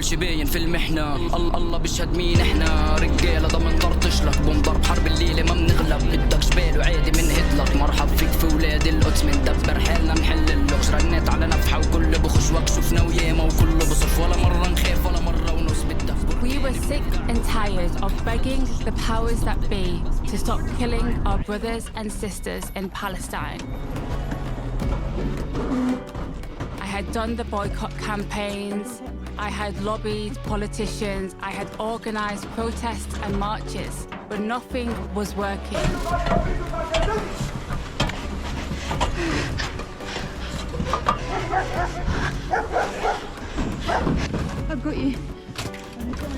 شي باين في المحنة الله بيشهد مين احنا رجالة ضمن طرطش لك بنضرب حرب الليلة ما بنغلب بدك جبال وعادي من هدلك مرحب فيك في ولاد القدس مندبر حالنا نحل اللغز رنيت على نفحة وكل بخش وقت شفنا وياما وكل بصف ولا مرة نخاف ولا مرة ونص بالدفور. We were sick and tired of begging the powers that be to stop killing our brothers and sisters in Palestine. I had done the boycott campaigns, I had lobbied politicians, I had organised protests and marches, but nothing was working. I've got you.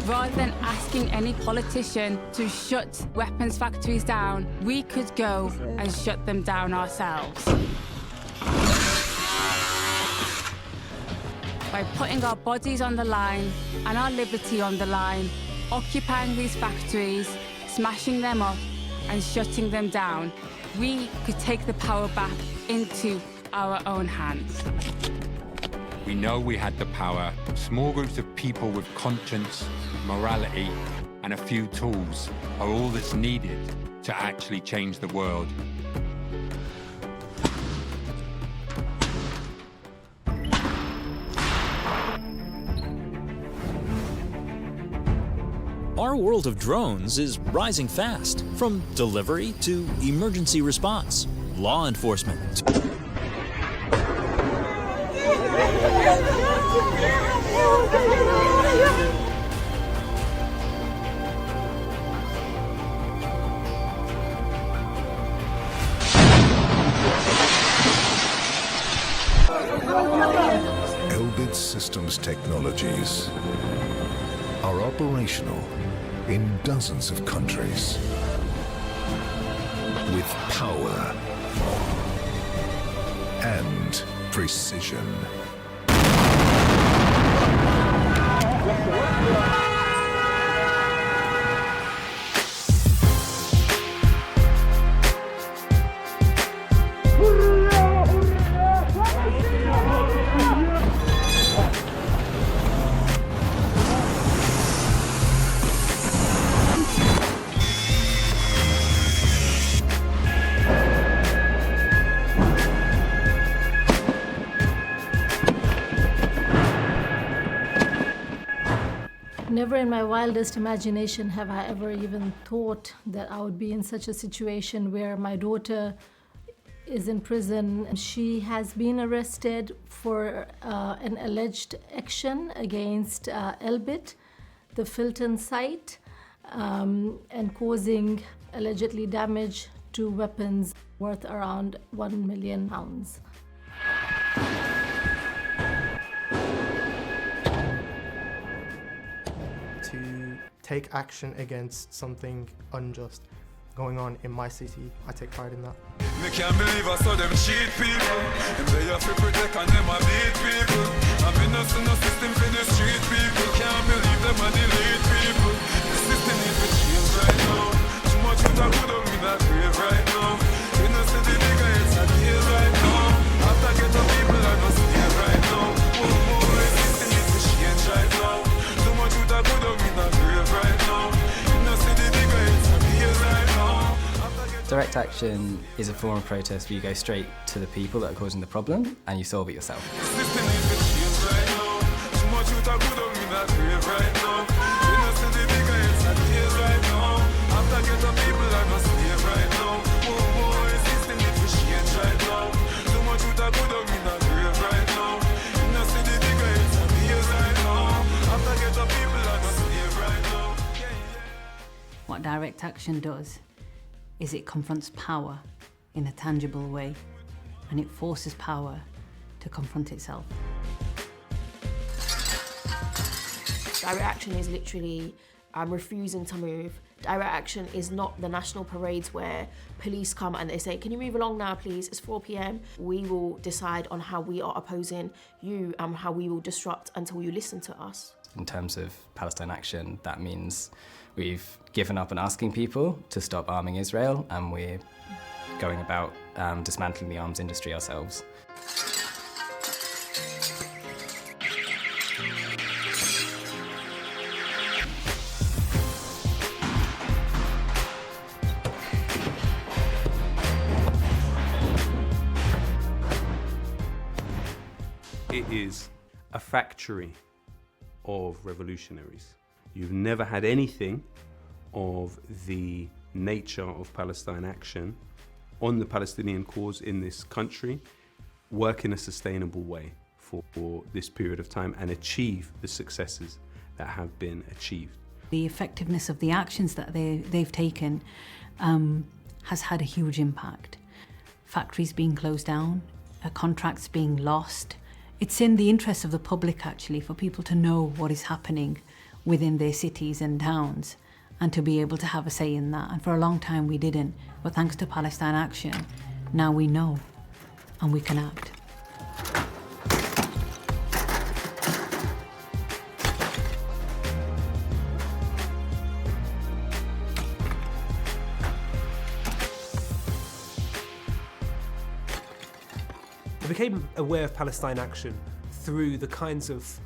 Rather than asking any politician to shut weapons factories down, we could go and shut them down ourselves. By putting our bodies on the line and our liberty on the line, occupying these factories, smashing them up and shutting them down, we could take the power back into our own hands. We know we had the power. Small groups of people with conscience, morality, and a few tools are all that's needed to actually change the world. Our world of drones is rising fast, from delivery to emergency response, law enforcement. Elbit Systems technologies are operational in dozens of countries with power and precision. Never in my wildest imagination have I ever even thought that I would be in such a situation where my daughter is in prison. She has been arrested for an alleged action against Elbit, the Filton site, and causing allegedly damage to weapons worth around £1 million. To take action against something unjust going on in my city, I take pride in that. Me can't believe I saw them cheat people. Them they have to protect and them a beat people. I'm innocent no system for the street people. Can't believe them a delete people. The system needs to change right now. Too much with a good on me that grave right now. You know see the nigga it's a deal right now. After get the people I don't stay right now. Oh, the system needs to change right now. Too much with a good on me that grave right now. You know see the nigga it's a deal right now. Direct action is a form of protest where you go straight to the people that are causing the problem and you solve it yourself. What direct action does is it confronts power in a tangible way, and it forces power to confront itself. Direct action is literally refusing to move. Direct action is not the national parades where police come and they say, can you move along now please, it's 4 p.m. We will decide on how we are opposing you and how we will disrupt until you listen to us. In terms of Palestine action, that means we've given up on asking people to stop arming Israel, and we're going about dismantling the arms industry ourselves. it is a factory of revolutionaries. You've never had anything of the nature of Palestine Action on the Palestinian cause in this country work in a sustainable way for this period of time and achieve the successes that have been achieved. The effectiveness of the actions that they've taken has had a huge impact. Factories being closed down, contracts being lost. It's in the interest of the public actually for people to know what is happening within their cities and towns and to be able to have a say in that. And for a long time we didn't, but thanks to Palestine Action, now we know and we can act. I became aware of Palestine Action through the kinds of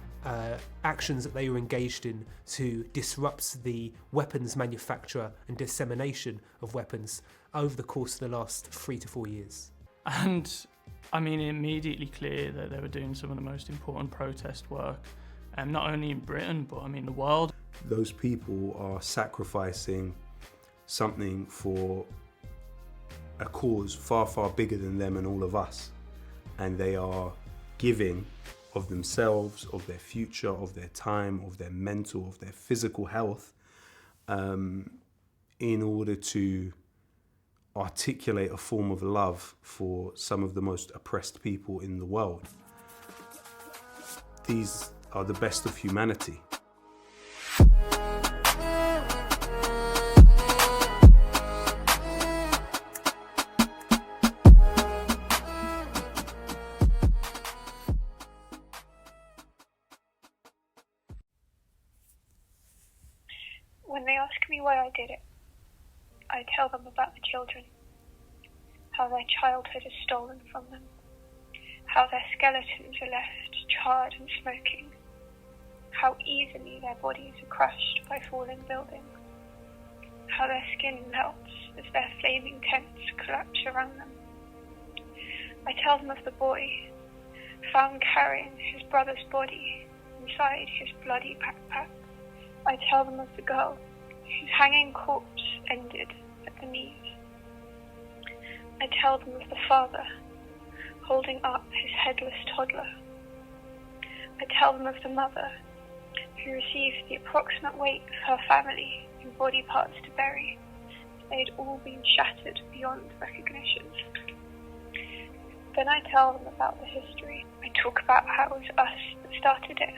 actions that they were engaged in to disrupt the weapons manufacture and dissemination of weapons over the course of the last 3 to 4 years. And I mean, immediately clear that they were doing some of the most important protest work, not only in Britain, but I mean the world. Those people are sacrificing something for a cause far, far bigger than them and all of us. And they are giving of themselves, of their future, of their time, of their mental, of their physical health, in order to articulate a form of love for some of the most oppressed people in the world. These are the best of humanity. When they ask me why I did it, I tell them about the children, how their childhood is stolen from them, how their skeletons are left charred and smoking, how easily their bodies are crushed by falling buildings, how their skin melts as their flaming tents collapse around them. I tell them of the boy found carrying his brother's body inside his bloody backpack. I tell them of the girl whose hanging corpse ended at the knees. I tell them of the father holding up his headless toddler. I tell them of the mother who received the approximate weight of her family in body parts to bury. They had all been shattered beyond recognition. Then I tell them about the history. I talk about how it was us that started it,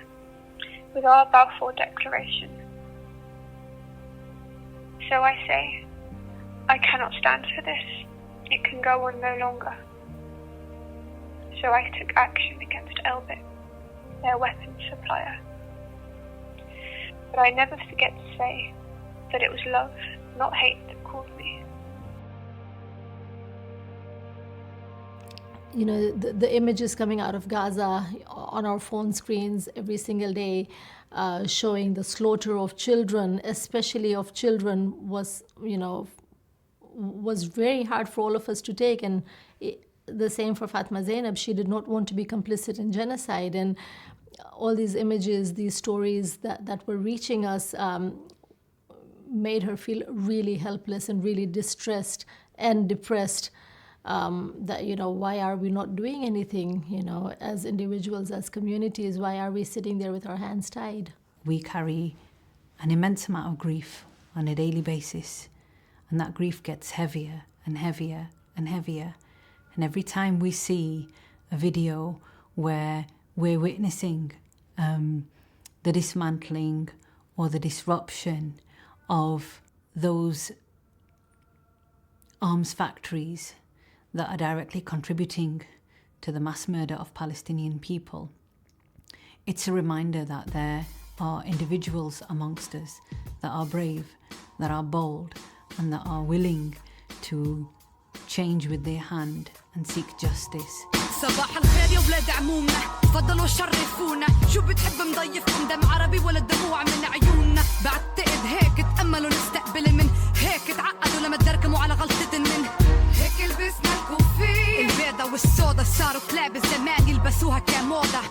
with our Balfour Declaration. So I say, I cannot stand for this. It can go on no longer. So I took action against Elbit, their weapons supplier. But I never forget to say that it was love, not hate, that called me. You know, the images coming out of Gaza on our phone screens every single day, showing the slaughter of children, especially of children, was very hard for all of us to take. And the same for Fatma Zainab. She did not want to be complicit in genocide. And all these images, these stories that were reaching us made her feel really helpless and really distressed and depressed. That, why are we not doing anything, as individuals, as communities? Why are we sitting there with our hands tied? We carry an immense amount of grief on a daily basis, and that grief gets heavier and heavier and heavier. And every time we see a video where we're witnessing the dismantling or the disruption of those arms factories that are directly contributing to the mass murder of Palestinian people, it's a reminder that there are individuals amongst us that are brave, that are bold, and that are willing to change with their hand and seek justice. صباح الخير يا ولاد عمومنا فضلوا شرفونا شو بتحب مضيفكم دم عربي ولا الدموع من عيوننا بعتقد هيك تأملوا نستقبل من هيك تعقدوا لما تدركموا على غلطة من هيك لبسنا الكوفي البيضة والسودا صاروا كلاب الزمان يلبسوها كموضة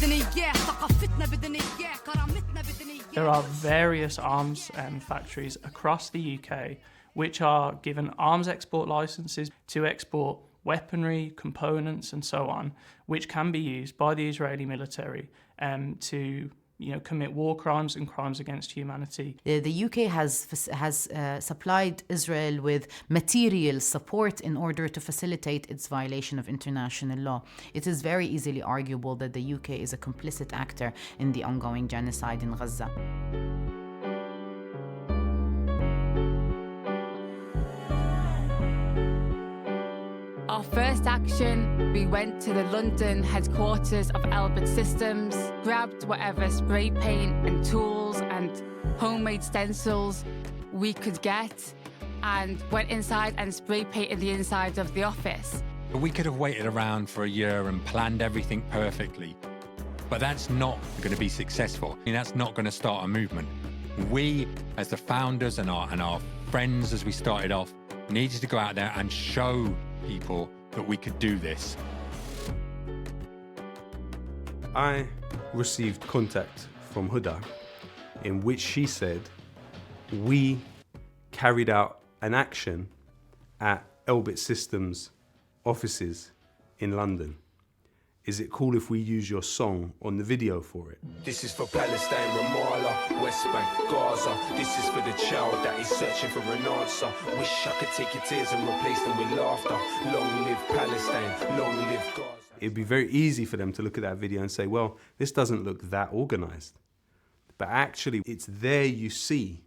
بدنا إياه ثقافتنا بدنا إياه كرامتنا بدنا إياه. There are various arms factories across the UK which are given arms export licenses to export weaponry, components and so on, which can be used by the Israeli military to commit war crimes and crimes against humanity. The UK has supplied Israel with material support in order to facilitate its violation of international law. It is very easily arguable that the UK is a complicit actor in the ongoing genocide in Gaza. Our first action, we went to the London headquarters of Elbit Systems, grabbed whatever spray paint and tools and homemade stencils we could get, and went inside and spray painted the inside of the office. We could have waited around for a year and planned everything perfectly, but that's not going to be successful. That's not going to start a movement. We, as the founders and our friends as we started off, needed to go out there and show people that we could do this. I received contact from Huda in which she said we carried out an action at Elbit Systems offices in London. Is it cool if we use your song on the video for it? This is for Palestine, Ramallah, West Bank, Gaza. This is for the child that is searching for an answer. Wish I could take your tears and replace them with laughter. Long live Palestine, long live Gaza. It'd be very easy for them to look at that video and say, well, this doesn't look that organized. But actually, it's there you see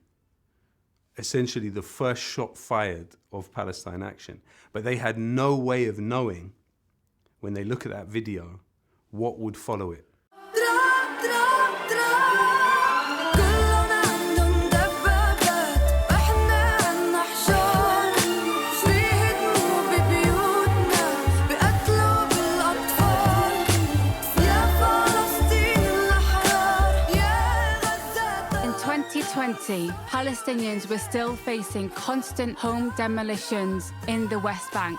essentially the first shot fired of Palestine Action. But they had no way of knowing when they look at that video, what would follow it. In 2020, Palestinians were still facing constant home demolitions in the West Bank.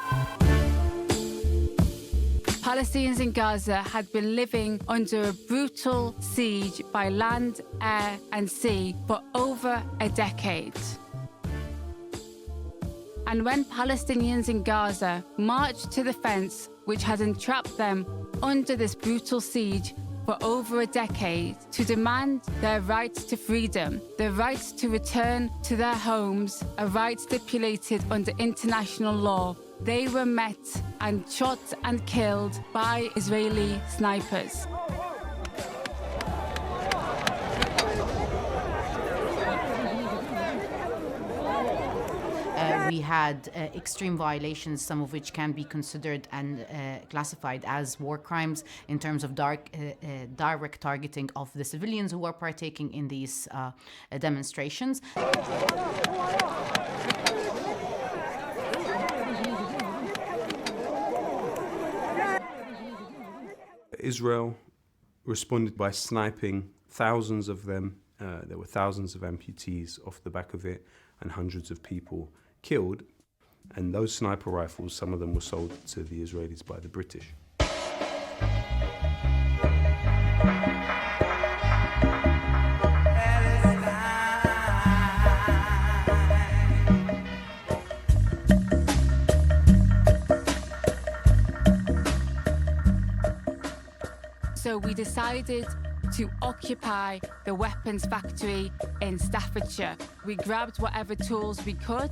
Palestinians in Gaza had been living under a brutal siege by land, air and sea for over a decade. And when Palestinians in Gaza marched to the fence which had entrapped them under this brutal siege for over a decade to demand their rights to freedom, the right to return to their homes, a right stipulated under international law, they were met and shot and killed by Israeli snipers. We had extreme violations, some of which can be considered and classified as war crimes in terms of direct targeting of the civilians who are partaking in these demonstrations. Israel responded by sniping thousands of them. There were thousands of amputees off the back of it and hundreds of people killed. And those sniper rifles, some of them were sold to the Israelis by the British. So we decided to occupy the weapons factory in Staffordshire. We grabbed whatever tools we could.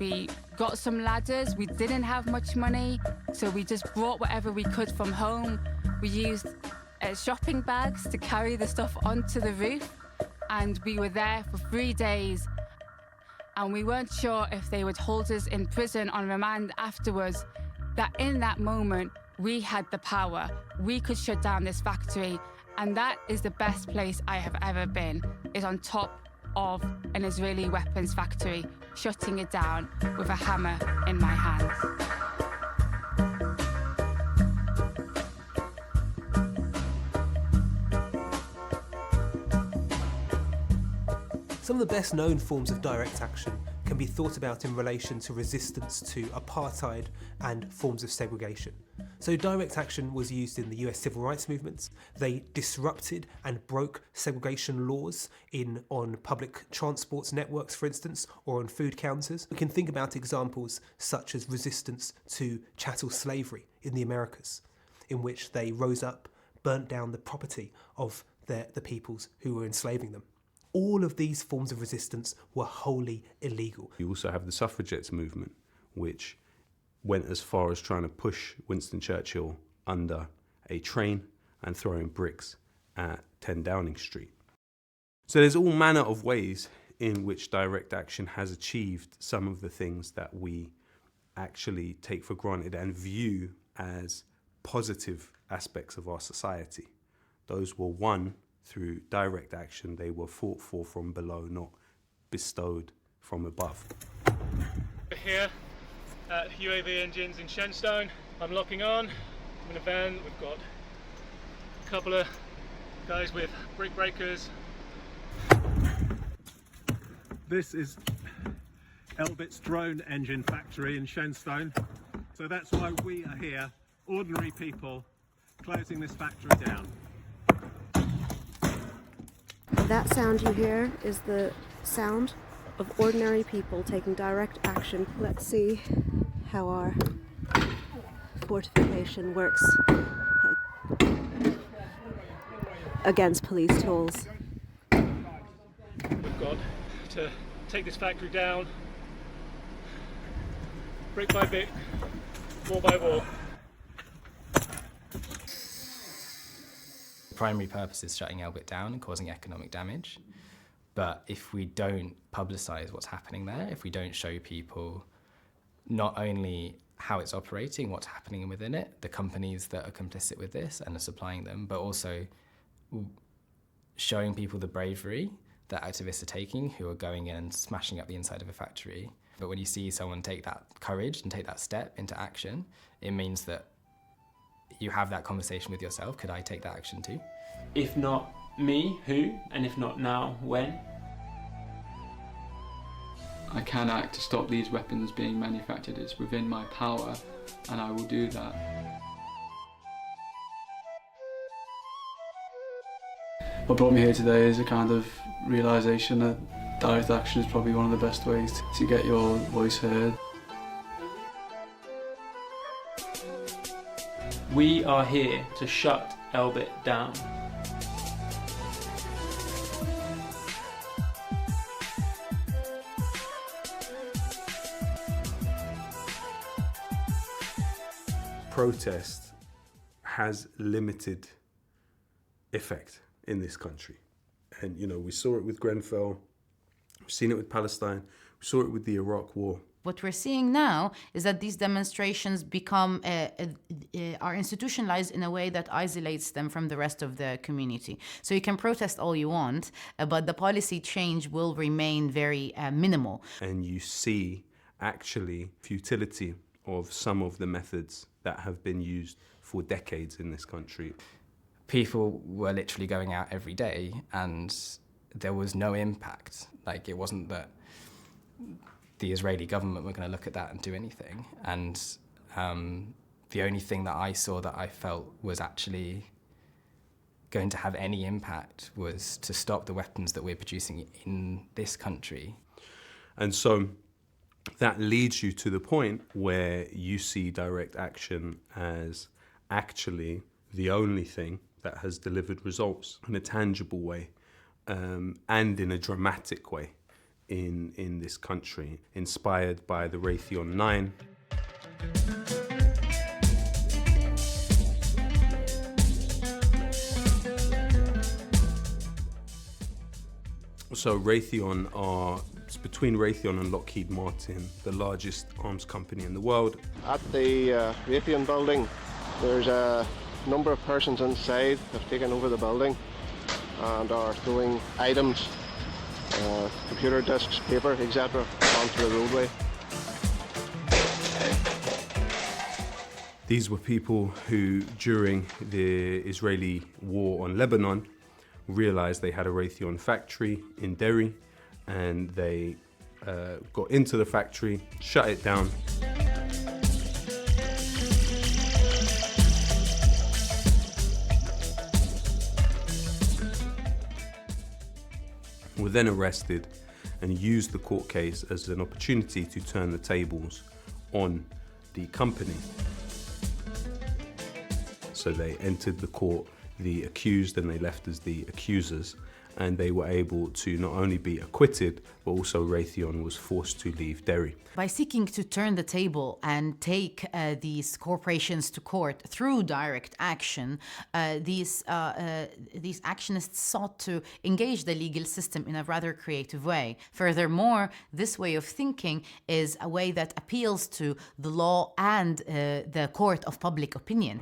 We got some ladders. We didn't have much money, so we just brought whatever we could from home. We used shopping bags to carry the stuff onto the roof, and we were there for 3 days. And we weren't sure if they would hold us in prison on remand afterwards. That in that moment, we had the power. We could shut down this factory. And that is the best place I have ever been, is on top of an Israeli weapons factory, shutting it down with a hammer in my hand. Some of the best known forms of direct action can be thought about in relation to resistance to apartheid and forms of segregation. So direct action was used in the US civil rights movements. They disrupted and broke segregation laws on public transport networks, for instance, or on food counters. We can think about examples such as resistance to chattel slavery in the Americas, in which they rose up, burnt down the property of the peoples who were enslaving them. All of these forms of resistance were wholly illegal. You also have the suffragettes movement, which went as far as trying to push Winston Churchill under a train and throwing bricks at 10 Downing Street. So there's all manner of ways in which direct action has achieved some of the things that we actually take for granted and view as positive aspects of our society. Those were won through direct action. They were fought for from below, not bestowed from above. We're here at UAV Engines in Shenstone. I'm locking on. I'm in a van. We've got a couple of guys with brick breakers. This is Elbit's drone engine factory in Shenstone. So that's why we are here, ordinary people, closing this factory down. That sound you hear is the sound of ordinary people taking direct action. Let's see how our fortification works against police tools. We've got to take this factory down, brick by brick, wall by wall. The primary purpose is shutting Elbit down and causing economic damage. But if we don't publicise what's happening there, if we don't show people not only how it's operating, what's happening within it, the companies that are complicit with this and are supplying them, but also showing people the bravery that activists are taking who are going in and smashing up the inside of a factory. But when you see someone take that courage and take that step into action, it means that you have that conversation with yourself. Could I take that action too? If not me, who? And if not now, when? I can act to stop these weapons being manufactured. It's within my power, and I will do that. What brought me here today is a kind of realisation that direct action is probably one of the best ways to get your voice heard. We are here to shut Elbit down. Protest has limited effect in this country. And, you know, we saw it with Grenfell, we've seen it with Palestine, we saw it with the Iraq War. What we're seeing now is that these demonstrations become are institutionalized in a way that isolates them from the rest of the community. So you can protest all you want, but the policy change will remain very minimal. And you see actually futility of some of the methods that have been used for decades in this country. People were literally going out every day and there was no impact. Like, it wasn't that the Israeli government were going to look at that and do anything. And the only thing that I saw that I felt was actually going to have any impact was to stop the weapons that we're producing in this country. And so that leads you to the point where you see direct action as actually the only thing that has delivered results in a tangible way and in a dramatic way in this country, inspired by the Raytheon 9. So Raytheon it's between Raytheon and Lockheed Martin, the largest arms company in the world. At the Raytheon building, there's a number of persons inside have taken over the building and are throwing items, computer disks, paper, etc., onto the roadway. These were people who, during the Israeli war on Lebanon, realized they had a Raytheon factory in Derry, and they got into the factory, shut it down. Were then arrested and used the court case as an opportunity to turn the tables on the company. So they entered the court, the accused, and they left as the accusers, and they were able to not only be acquitted, but also Raytheon was forced to leave Derry. By seeking to turn the table and take these corporations to court through direct action, these actionists sought to engage the legal system in a rather creative way. Furthermore, this way of thinking is a way that appeals to the law and the court of public opinion.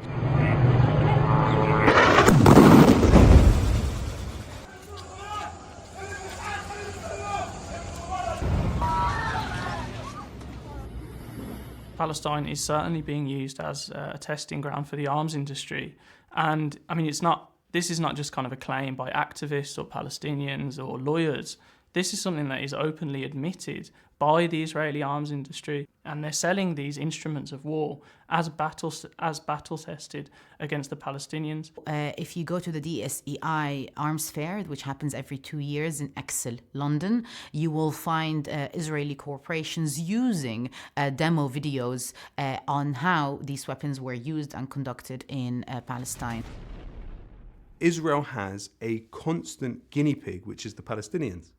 Palestine is certainly being used as a testing ground for the arms industry. And I mean, this is not just kind of a claim by activists or Palestinians or lawyers. This is something that is openly admitted by the Israeli arms industry, and they're selling these instruments of war as battle tested against the Palestinians. If you go to the DSEI Arms Fair, which happens every 2 years in Exeter, London, you will find Israeli corporations using demo videos on how these weapons were used and conducted in Palestine. Israel has a constant guinea pig, which is the Palestinians.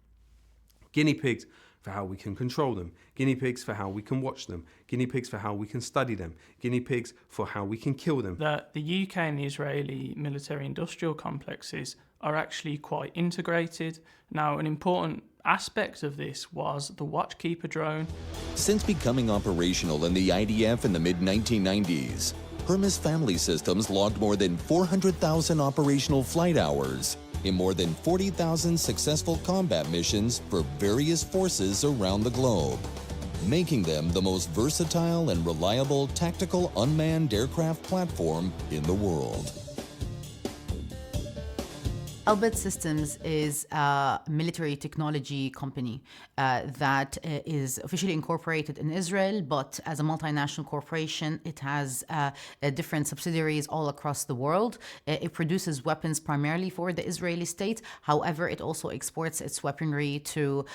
Guinea pigs for how we can control them, guinea pigs for how we can watch them, guinea pigs for how we can study them, guinea pigs for how we can kill them. The UK and the Israeli military-industrial complexes are actually quite integrated. Now, an important aspect of this was the Watchkeeper drone. Since becoming operational in the IDF in the mid-1990s, Hermes Family Systems logged more than 400,000 operational flight hours in more than 40,000 successful combat missions for various forces around the globe, making them the most versatile and reliable tactical unmanned aircraft platform in the world. Elbit Systems is a military technology company that is officially incorporated in Israel, but as a multinational corporation, it has different subsidiaries all across the world. It produces weapons primarily for the Israeli state. However, it also exports its weaponry to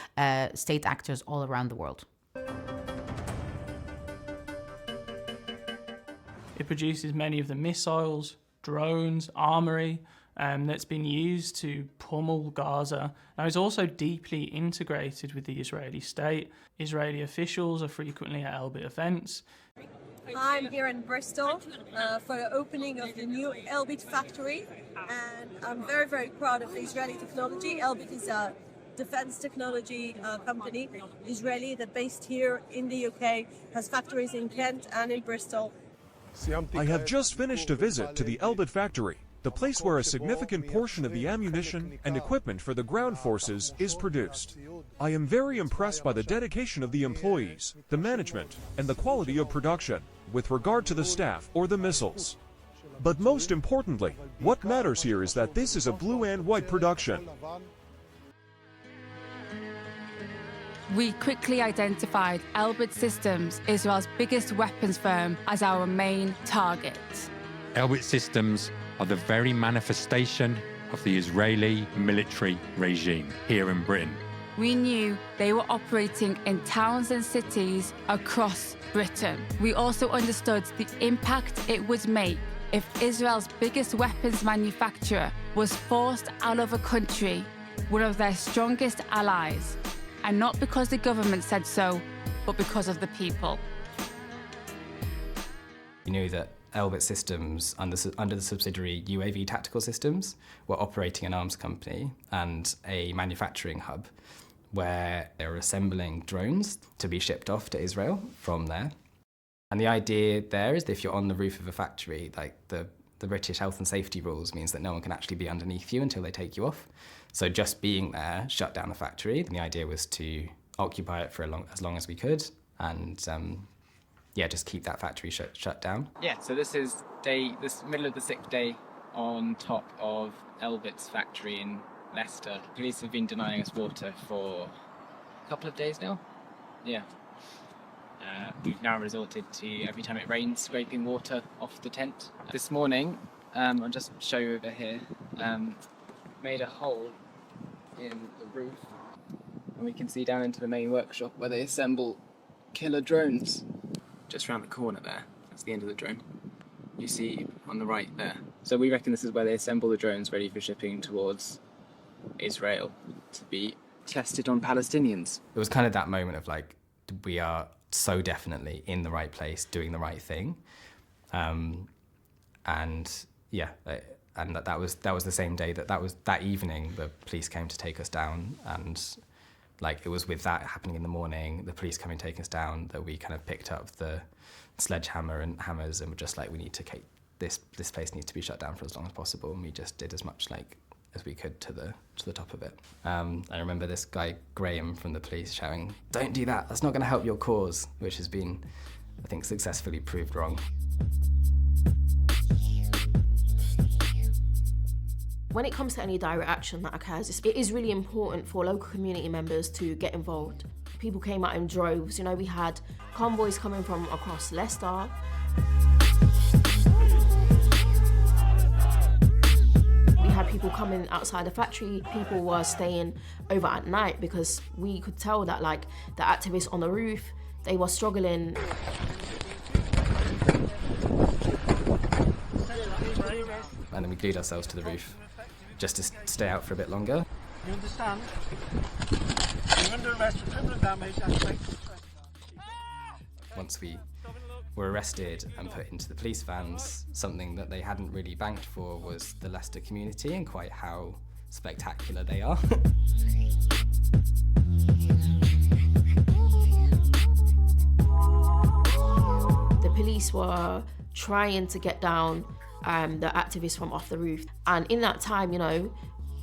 state actors all around the world. It produces many of the missiles, drones, armory, that's been used to pummel Gaza. Now, it's also deeply integrated with the Israeli state. Israeli officials are frequently at Elbit events. I'm here in Bristol for the opening of the new Elbit factory, and I'm very, very proud of the Israeli technology. Elbit is a defense technology company, Israeli, that based here in the UK, has factories in Kent and in Bristol. I have just finished a visit to the Elbit factory, the place where a significant portion of the ammunition and equipment for the ground forces is produced. I am very impressed by the dedication of the employees, the management, and the quality of production with regard to the staff or the missiles. But most importantly, what matters here is that this is a blue and white production. We quickly identified Elbit Systems, Israel's biggest weapons firm, as our main target. Elbit Systems are the very manifestation of the Israeli military regime here in Britain. We knew they were operating in towns and cities across Britain. We also understood the impact it would make if Israel's biggest weapons manufacturer was forced out of a country, one of their strongest allies, and not because the government said so, but because of the people. We knew that Elbit Systems, under the subsidiary UAV Tactical Systems, were operating an arms company and a manufacturing hub where they were assembling drones to be shipped off to Israel from there. And the idea there is that if you're on the roof of a factory, like the British health and safety rules means that no one can actually be underneath you until they take you off. So just being there shut down the factory. And the idea was to occupy it for as long as we could and just keep that factory shut down. Yeah, so this is this middle of the 6th day on top of Elbit's factory in Leicester. Police have been denying us water for a couple of days now. Yeah. We've now resorted to, every time it rains, scraping water off the tent. This morning, I'll just show you over here, made a hole in the roof, and we can see down into the main workshop where they assemble killer drones. Just around the corner there, that's the end of the drone. You see on the right there. So we reckon this is where they assemble the drones ready for shipping towards Israel to be tested on Palestinians. It was kind of that moment of like, we are so definitely in the right place, doing the right thing. And yeah, and that was the same day that evening the police came to take us down, and like it was with that happening in the morning, the police coming to take us down, that we kind of picked up the sledgehammer and hammers and were just like, we need to this place needs to be shut down for as long as possible, and we just did as much like as we could to the top of it. I remember this guy Graham from the police shouting, "Don't do that, that's not going to help your cause," which has been, I think, successfully proved wrong. When it comes to any direct action that occurs, it is really important for local community members to get involved. People came out in droves. You know, we had convoys coming from across Leicester. We had people coming outside the factory. People were staying over at night because we could tell that, like, the activists on the roof, they were struggling. And then we glued ourselves to the roof just to stay out for a bit longer. You understand? You're under arrest for criminal damage and... Once we were arrested and put into the police vans, something that they hadn't really banked for was the Leicester community and quite how spectacular they are. The police were trying to get down the activists from off the roof. And in that time, you know,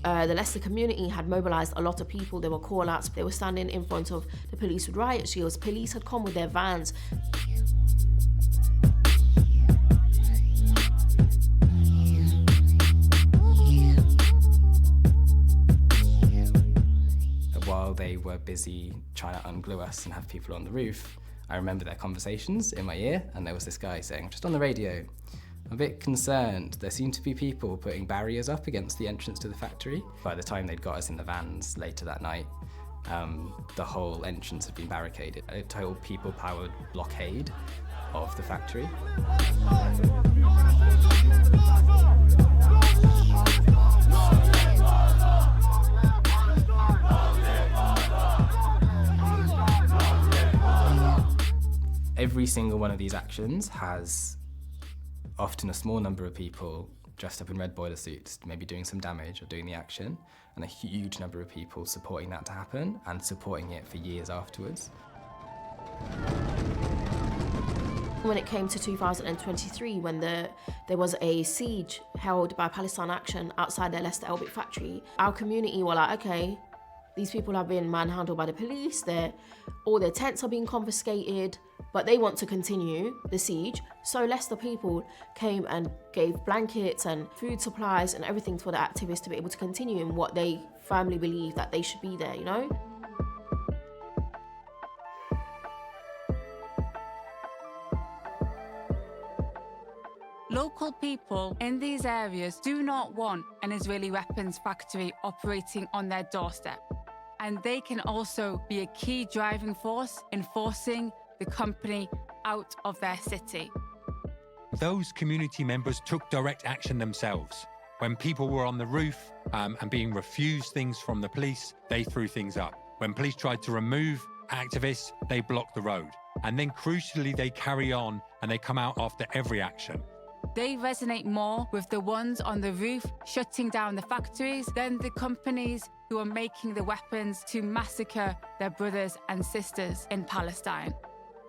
the Leicester community had mobilised a lot of people. There were call-outs. They were standing in front of the police with riot shields. Police had come with their vans. While they were busy trying to unglue us and have people on the roof, I remember their conversations in my ear, and there was this guy saying, just on the radio, "I'm a bit concerned. There seem to be people putting barriers up against the entrance to the factory." By the time they'd got us in the vans later that night, the whole entrance had been barricaded. A total people-powered blockade of the factory. Every single one of these actions has often a small number of people dressed up in red boiler suits, maybe doing some damage or doing the action, and a huge number of people supporting that to happen and supporting it for years afterwards. When it came to 2023, when there was a siege held by Palestine Action outside their Leicester Elbit factory, our community were like, okay, these people have been manhandled by the police, all their tents are being confiscated, but they want to continue the siege. So Leicester people came and gave blankets and food supplies and everything for the activists to be able to continue in what they firmly believe that they should be there, you know? Local people in these areas do not want an Israeli weapons factory operating on their doorstep. And they can also be a key driving force in forcing the company out of their city. Those community members took direct action themselves. When people were on the roof and being refused things from the police, they threw things up. When police tried to remove activists, they blocked the road. And then crucially, they carry on and they come out after every action. They resonate more with the ones on the roof shutting down the factories than the companies who are making the weapons to massacre their brothers and sisters in Palestine.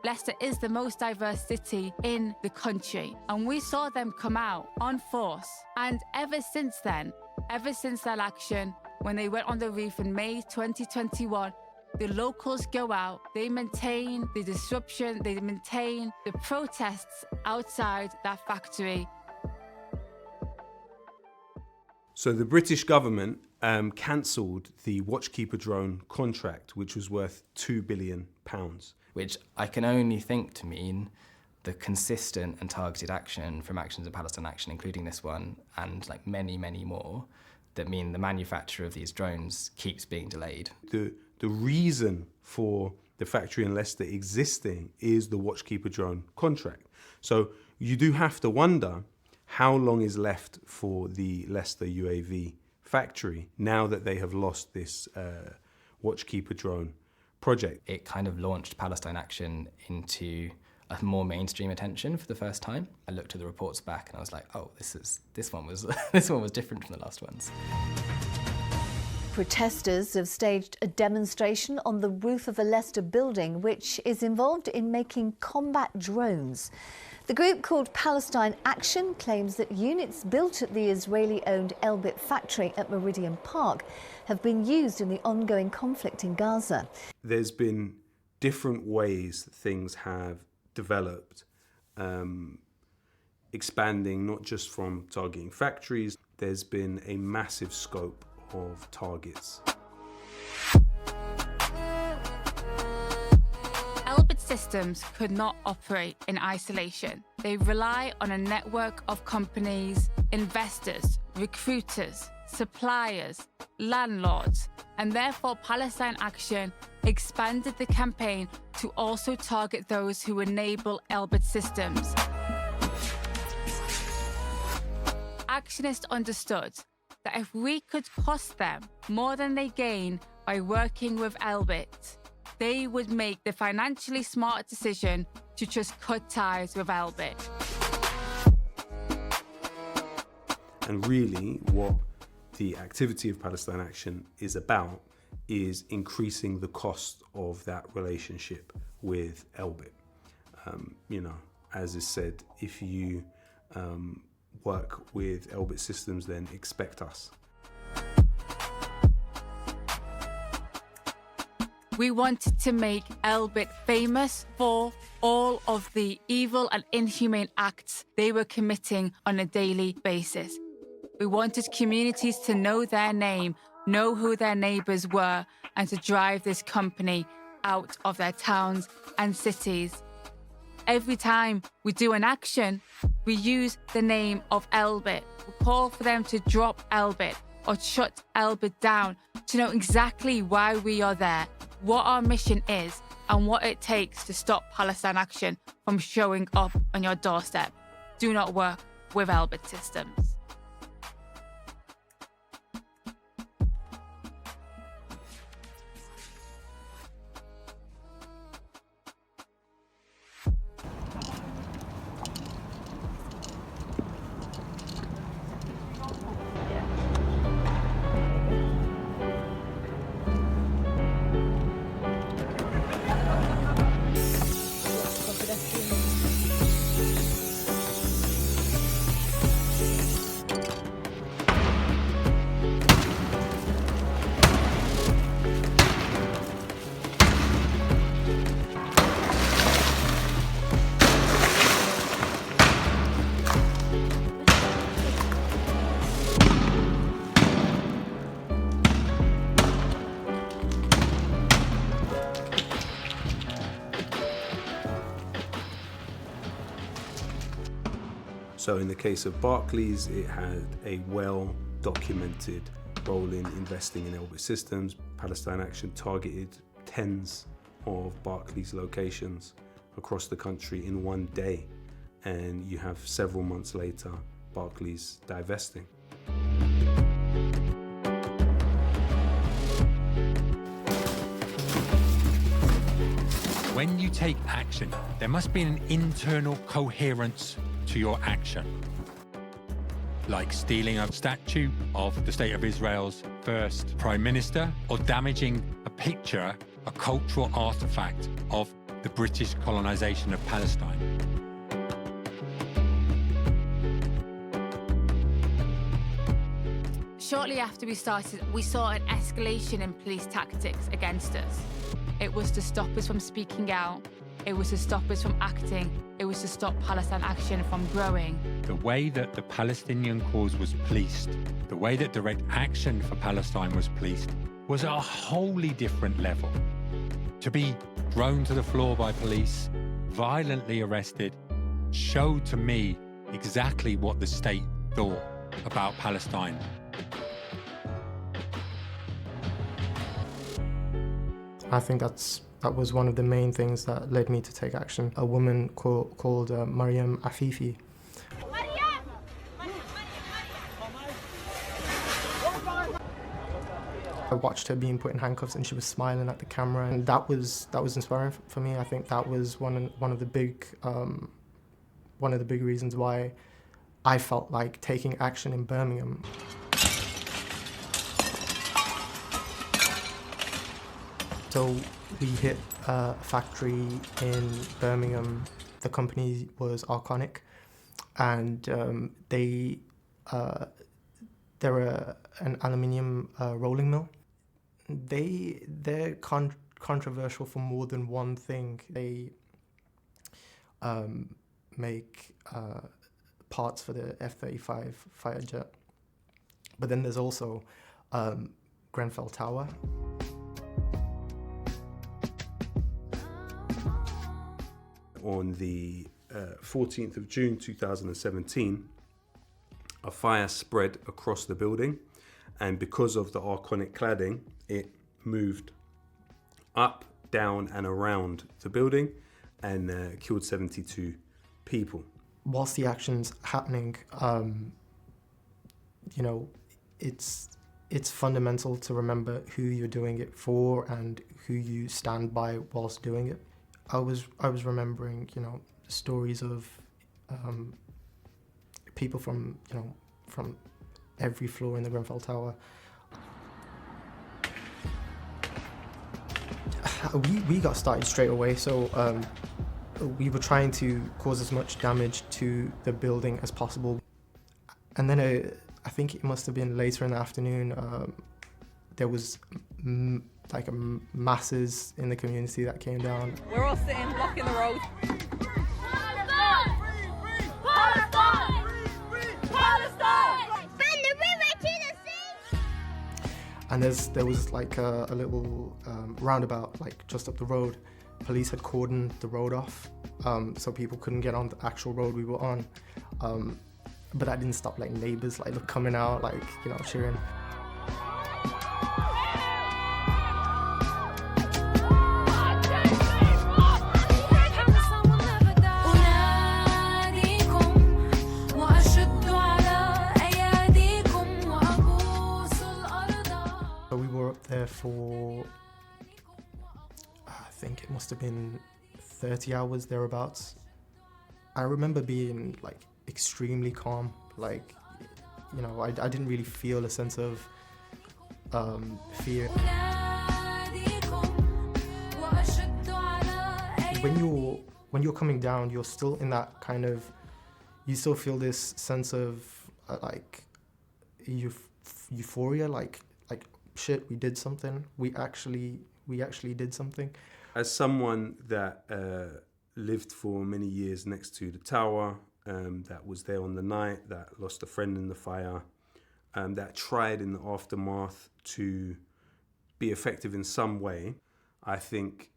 Leicester is the most diverse city in the country, and we saw them come out on force. And ever since then, ever since that action, when they went on the roof in May 2021, the locals go out, they maintain the disruption, they maintain the protests outside that factory. So the British government cancelled the Watchkeeper drone contract, which was worth £2 billion. Which I can only think to mean the consistent and targeted action from Actions of Palestine Action, including this one, and like many, many more, that mean the manufacture of these drones keeps being delayed. The reason for the factory in Leicester existing is the Watchkeeper drone contract. So you do have to wonder how long is left for the Leicester UAV factory now that they have lost this Watchkeeper drone project. It kind of launched Palestine Action into a more mainstream attention for the first time. I looked at the reports back and I was like, oh, this one was different from the last ones. Protesters have staged a demonstration on the roof of a Leicester building which is involved in making combat drones. The group, called Palestine Action, claims that units built at the Israeli-owned Elbit factory at Meridian Park have been used in the ongoing conflict in Gaza. There's been different ways things have developed, expanding not just from targeting factories. There's been a massive scope of targets. Elbit systems could not operate in isolation. They rely on a network of companies, investors, recruiters, suppliers, landlords, and therefore Palestine Action expanded the campaign to also target those who enable Elbit systems. Actionists understood that if we could cost them more than they gain by working with Elbit, they would make the financially smart decision to just cut ties with Elbit. And really what the activity of Palestine Action is about is increasing the cost of that relationship with Elbit. As is said, if you work with Elbit Systems, then expect us. We wanted to make Elbit famous for all of the evil and inhumane acts they were committing on a daily basis. We wanted communities to know their name, know who their neighbours were, and to drive this company out of their towns and cities. Every time we do an action, we use the name of Elbit. We call for them to drop Elbit or shut Elbit down, to know exactly why we are there, what our mission is, and what it takes to stop Palestine Action from showing up on your doorstep. Do not work with Elbit Systems. So in the case of Barclays, it had a well-documented role in investing in Elbit Systems. Palestine Action targeted tens of Barclays locations across the country in one day. And you have several months later, Barclays divesting. When you take action, there must be an internal coherence to your action. Like stealing a statue of the State of Israel's first Prime Minister, or damaging a picture, a cultural artifact of the British colonisation of Palestine. Shortly after we started, we saw an escalation in police tactics against us. It was to stop us from speaking out. It was to stop us from acting. It was to stop Palestine Action from growing. The way that the Palestinian cause was policed, the way that direct action for Palestine was policed, was at a wholly different level. To be thrown to the floor by police, violently arrested, showed to me exactly what the state thought about Palestine. I think that was one of the main things that led me to take action. A woman called Mariam Afifi. I watched her being put in handcuffs and she was smiling at the camera, and that was inspiring for me. I think that was one of the big reasons why I felt like taking action in Birmingham. So we hit a factory in Birmingham. The company was Arconic, and they're an aluminium rolling mill. They're controversial for more than one thing. They make parts for the F-35 fighter jet, but then there's also Grenfell Tower. On the 14th of June 2017, a fire spread across the building, and because of the Arconic cladding, it moved up, down and around the building and killed 72 people. Whilst the action's happening, it's fundamental to remember who you're doing it for and who you stand by whilst doing it. I was remembering, stories of people from every floor in the Grenfell Tower. We got started straight away, so we were trying to cause as much damage to the building as possible. And then I think it must have been later in the afternoon, there was masses in the community that came down. We're all sitting, blocking the road. And there was like a little roundabout just up the road. Police had cordoned the road off, so people couldn't get on the actual road we were on. But that didn't stop neighbors coming out, cheering. There for, I think it must have been 30 hours thereabouts. I remember being extremely calm. I didn't really feel a sense of fear. When you're coming down, you're still in that kind of, you still feel this sense of euphoria, shit, we did something. We actually did something. As someone that lived for many years next to the tower, that was there on the night, that lost a friend in the fire, that tried in the aftermath to be effective in some way, I think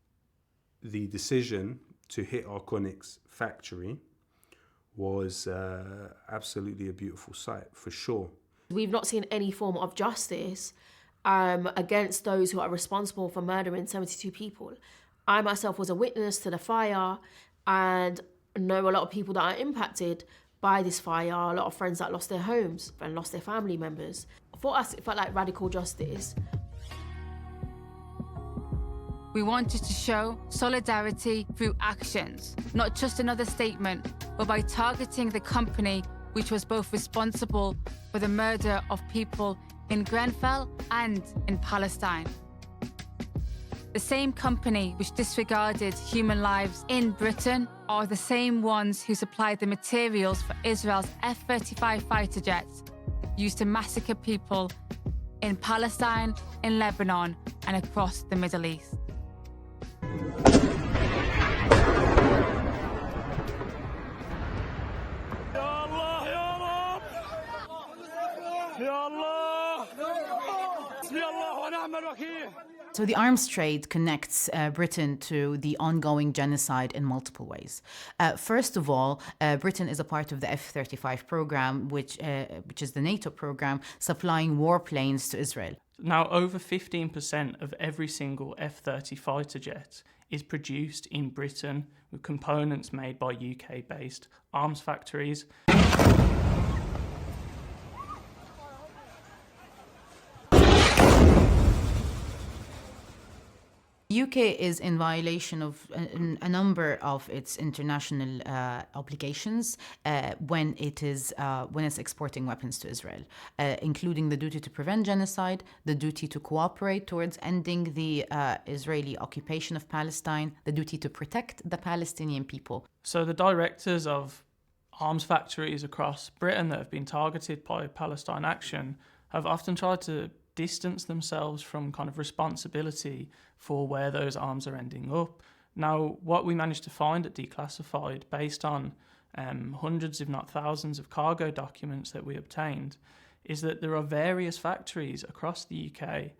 the decision to hit Arconic's factory was absolutely a beautiful sight, for sure. We've not seen any form of justice against those who are responsible for murdering 72 people. I myself was a witness to the fire and know a lot of people that are impacted by this fire, a lot of friends that lost their homes and lost their family members. For us, it felt like radical justice. We wanted to show solidarity through actions, not just another statement, but by targeting the company which was both responsible for the murder of people in Grenfell and in Palestine. The same company which disregarded human lives in Britain are the same ones who supplied the materials for Israel's F-35 fighter jets used to massacre people in Palestine, in Lebanon, and across the Middle East. So the arms trade connects Britain to the ongoing genocide in multiple ways. First of all, Britain is a part of the F-35 program, which is the NATO program, supplying warplanes to Israel. Now, over 15% of every single F-30 fighter jet is produced in Britain with components made by UK-based arms factories. The UK is in violation of a number of its international obligations when it's exporting weapons to Israel, including the duty to prevent genocide, the duty to cooperate towards ending the Israeli occupation of Palestine, the duty to protect the Palestinian people. So the directors of arms factories across Britain that have been targeted by Palestine Action have often tried to distance themselves from kind of responsibility for where those arms are ending up. Now, what we managed to find at Declassified, based on hundreds, if not thousands, of cargo documents that we obtained, is that there are various factories across the UK,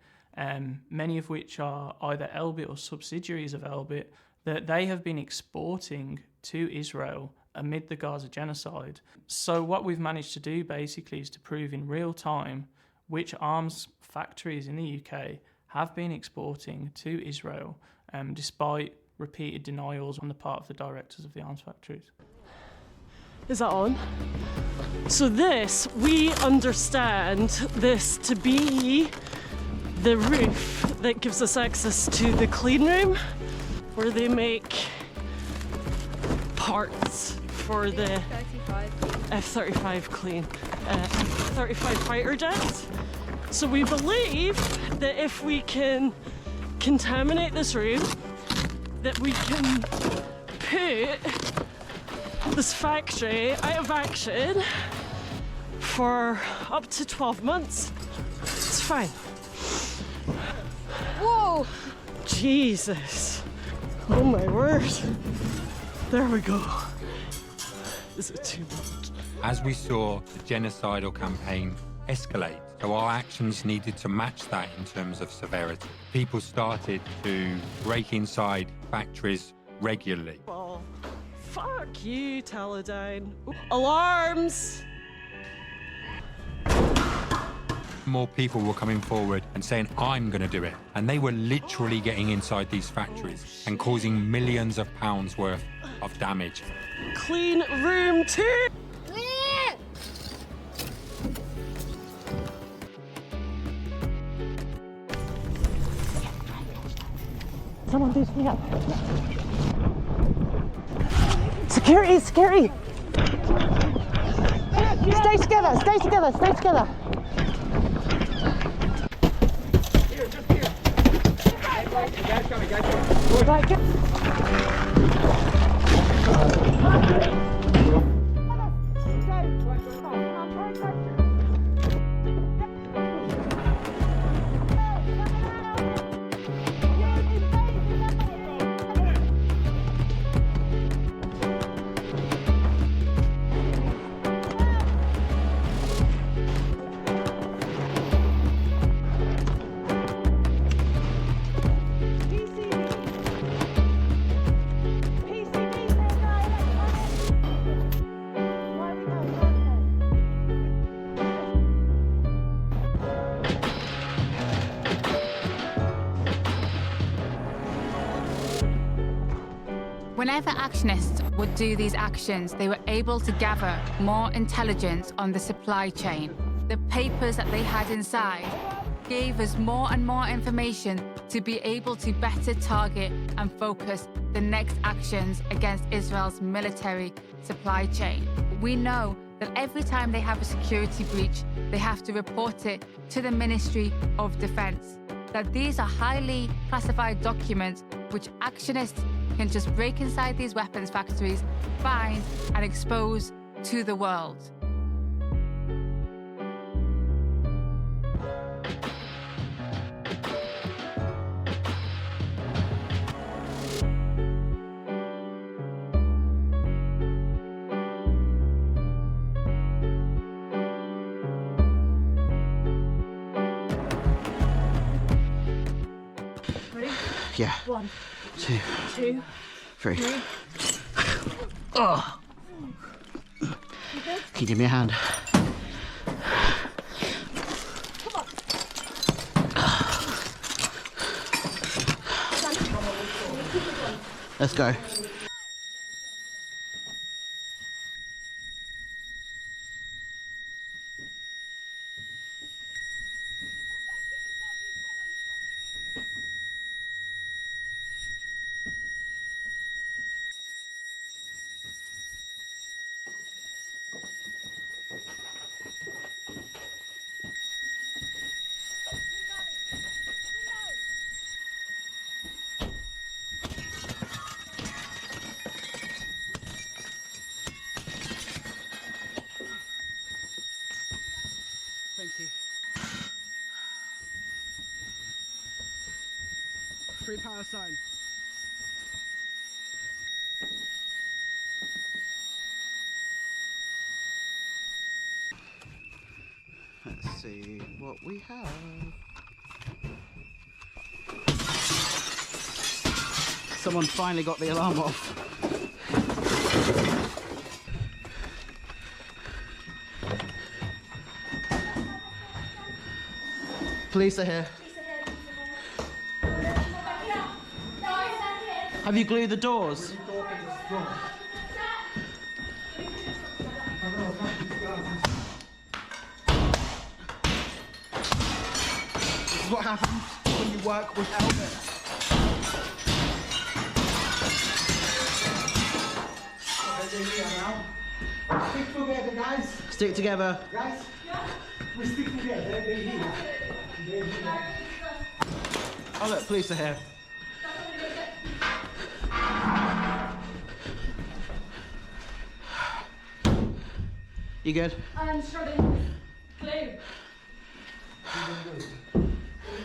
many of which are either Elbit or subsidiaries of Elbit, that they have been exporting to Israel amid the Gaza genocide. So what we've managed to do basically is to prove in real time which arms factories in the UK have been exporting to Israel, despite repeated denials on the part of the directors of the arms factories. Is that on? So this, we understand this to be the roof that gives us access to the clean room, where they make parts for the F-35 clean, F-35 fighter jets. So we believe that if we can contaminate this room, that we can put this factory out of action for up to 12 months. It's fine. Whoa! Jesus. Oh my word. There we go. Is it too much? As we saw the genocidal campaign escalate, so our actions needed to match that in terms of severity. People started to break inside factories regularly. Oh, fuck you, Teledyne. Alarms! More people were coming forward and saying, I'm going to do it. And they were literally getting inside these factories and causing millions of pounds worth of damage. Clean room 2! Someone do me up. Security, security! Stay together, stay together, stay together! Here, just here. Guys coming, guys coming. Right, get... Whenever actionists would do these actions, they were able to gather more intelligence on the supply chain. The papers that they had inside gave us more and more information to be able to better target and focus the next actions against Israel's military supply chain. We know that every time they have a security breach, they have to report it to the Ministry of Defense. That these are highly classified documents which actionists can just break inside these weapons factories, find and expose to the world. Yeah. 1, 2, 2, 3. 3. Oh. Can you give me a hand? Come on. Let's go. Thank you. Free Palestine. Let's see what we have. Someone finally got the alarm off. Police are here. Have you glued the doors? This is what happens when you work with Elvis. Stick together, guys. Stick together. Guys, we stick together. They're here. Oh look, police are here. You good? I'm struggling. Glue.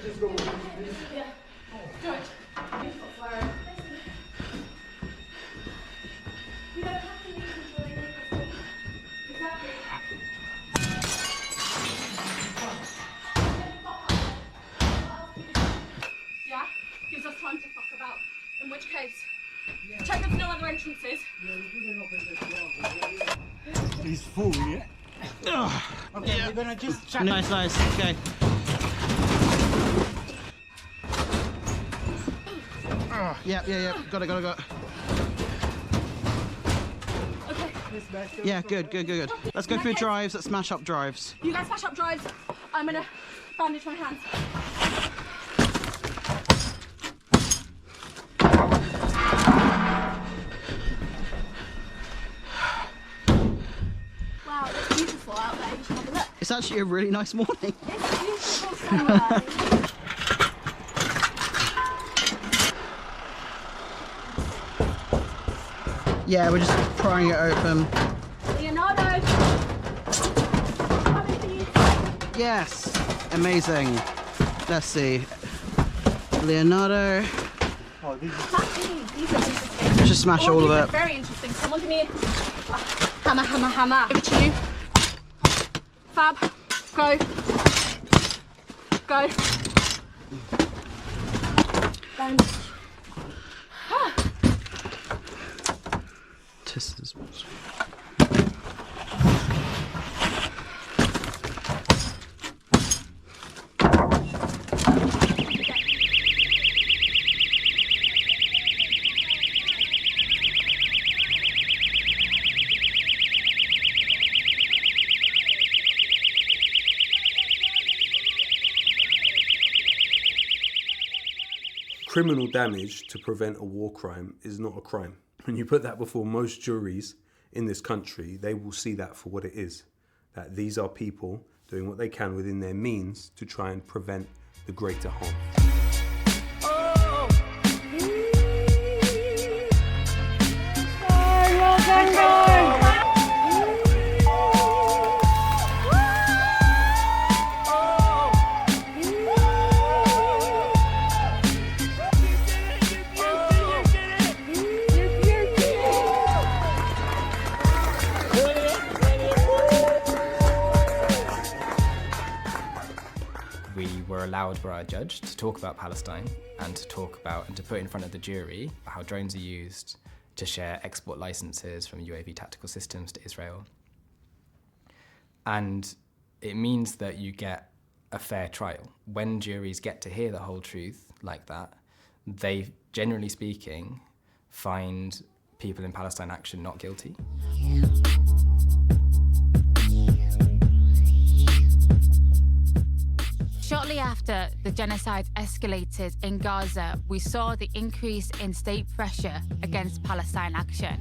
Just go. Yeah. Do it. You don't have to use controlling it. Exactly. Yeah? Gives us time to fuck about. In which case, check there's no other entrances. He's full, yeah? Okay, we're gonna just check. Nice, okay. Yeah. Got it. Okay. Yeah, good. Let's go through drives, let's smash up drives. You guys smash up drives. I'm gonna bandage my hands. Wow, it's beautiful out there. You should have a look. It's actually a really nice morning. It's beautiful sunrise. Yeah, we're just prying it open. Leonardo! Yes! Amazing. Let's see. Leonardo. Oh, these are interesting. Let's just smash all of it. Very interesting. Someone give me a hammer. Give it to you. Fab. Go. And Tisses. Criminal damage to prevent a war crime is not a crime. When you put that before most juries in this country, they will see that for what it is. That these are people doing what they can within their means to try and prevent the greater harm. We were allowed Howard Borough judge to talk about Palestine and to talk about and to put in front of the jury how drones are used to share export licenses from UAV tactical systems to Israel. And it means that you get a fair trial. When juries get to hear the whole truth like that, they, generally speaking, find people in Palestine Action not guilty. Shortly after the genocide escalated in Gaza, we saw the increase in state pressure against Palestine Action.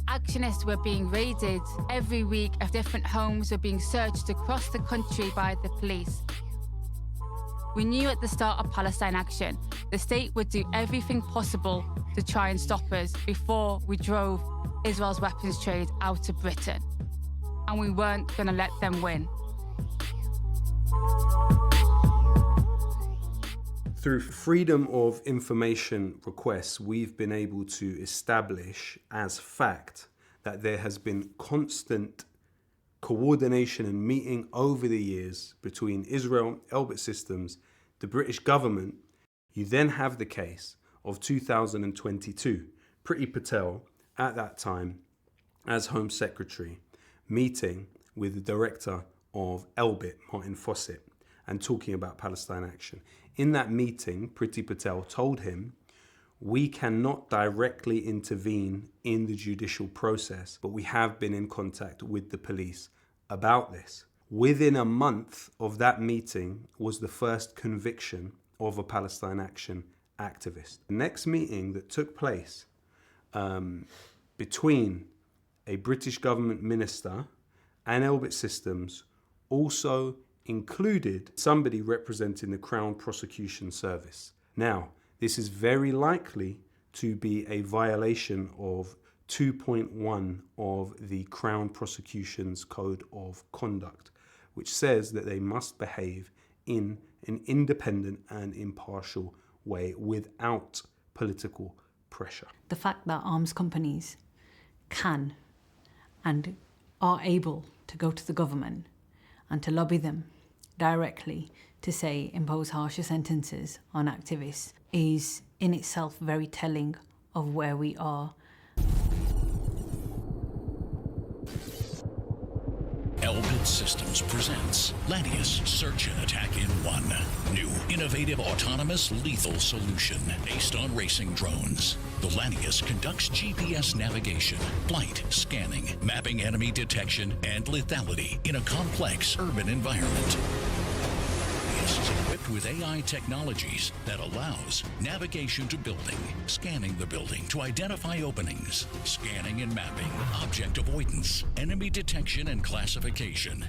Actionists were being raided. Every week, different homes were being searched across the country by the police. We knew at the start of Palestine Action, the state would do everything possible to try and stop us before we drove Israel's weapons trade out of Britain. And we weren't going to let them win. Through freedom of information requests, we've been able to establish as fact that there has been constant coordination and meeting over the years between Israel, Elbit Systems, the British government. You then have the case of 2022. Priti Patel, at that time, as Home Secretary, meeting with the director of Elbit, Martin Fawcett, and talking about Palestine Action. In that meeting, Priti Patel told him, we cannot directly intervene in the judicial process, but we have been in contact with the police about this. Within a month of that meeting was the first conviction of a Palestine Action activist. The next meeting that took place between a British government minister and Elbit Systems also included somebody representing the Crown Prosecution Service. Now, this is very likely to be a violation of 2.1 of the Crown Prosecution's Code of Conduct, which says that they must behave in an independent and impartial way without political pressure. The fact that arms companies can and are able to go to the government and to lobby them directly to say impose harsher sentences on activists is in itself very telling of where we are. Elbit Systems presents Lanius Search and Attack in One. New, innovative, autonomous, lethal solution based on racing drones. The Lanius conducts GPS navigation, flight, scanning, mapping enemy detection, and lethality in a complex urban environment. Lanius is equipped with AI technologies that allows navigation to building, scanning the building to identify openings, scanning and mapping, object avoidance, enemy detection and classification.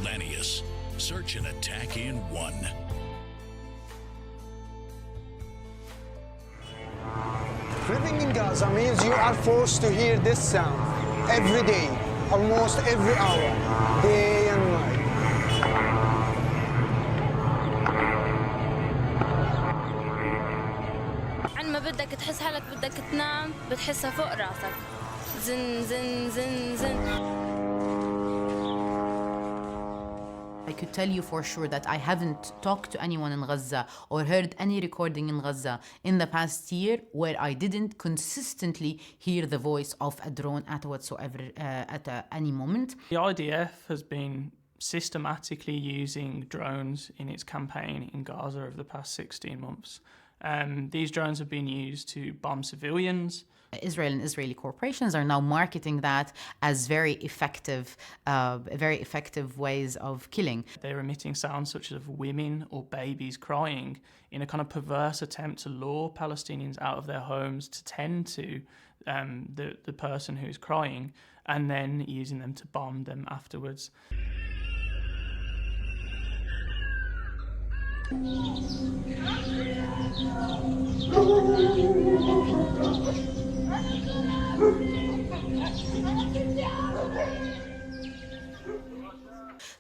Lanius, search and attack in one. Living in Gaza means you are forced to hear this sound every day, almost every hour, day and night. عندما بدك تحس حالك بدك تنام بتحسها فوق راسك زن زن زن زن. I could tell you for sure that I haven't talked to anyone in Gaza or heard any recording in Gaza in the past year where I didn't consistently hear the voice of a drone at whatsoever at any moment. The IDF has been systematically using drones in its campaign in Gaza over the past 16 months. These drones have been used to bomb civilians. Israel and Israeli corporations are now marketing that as very effective ways of killing. They're emitting sounds such as women or babies crying in a kind of perverse attempt to lure Palestinians out of their homes to tend to the person who's crying and then using them to bomb them afterwards.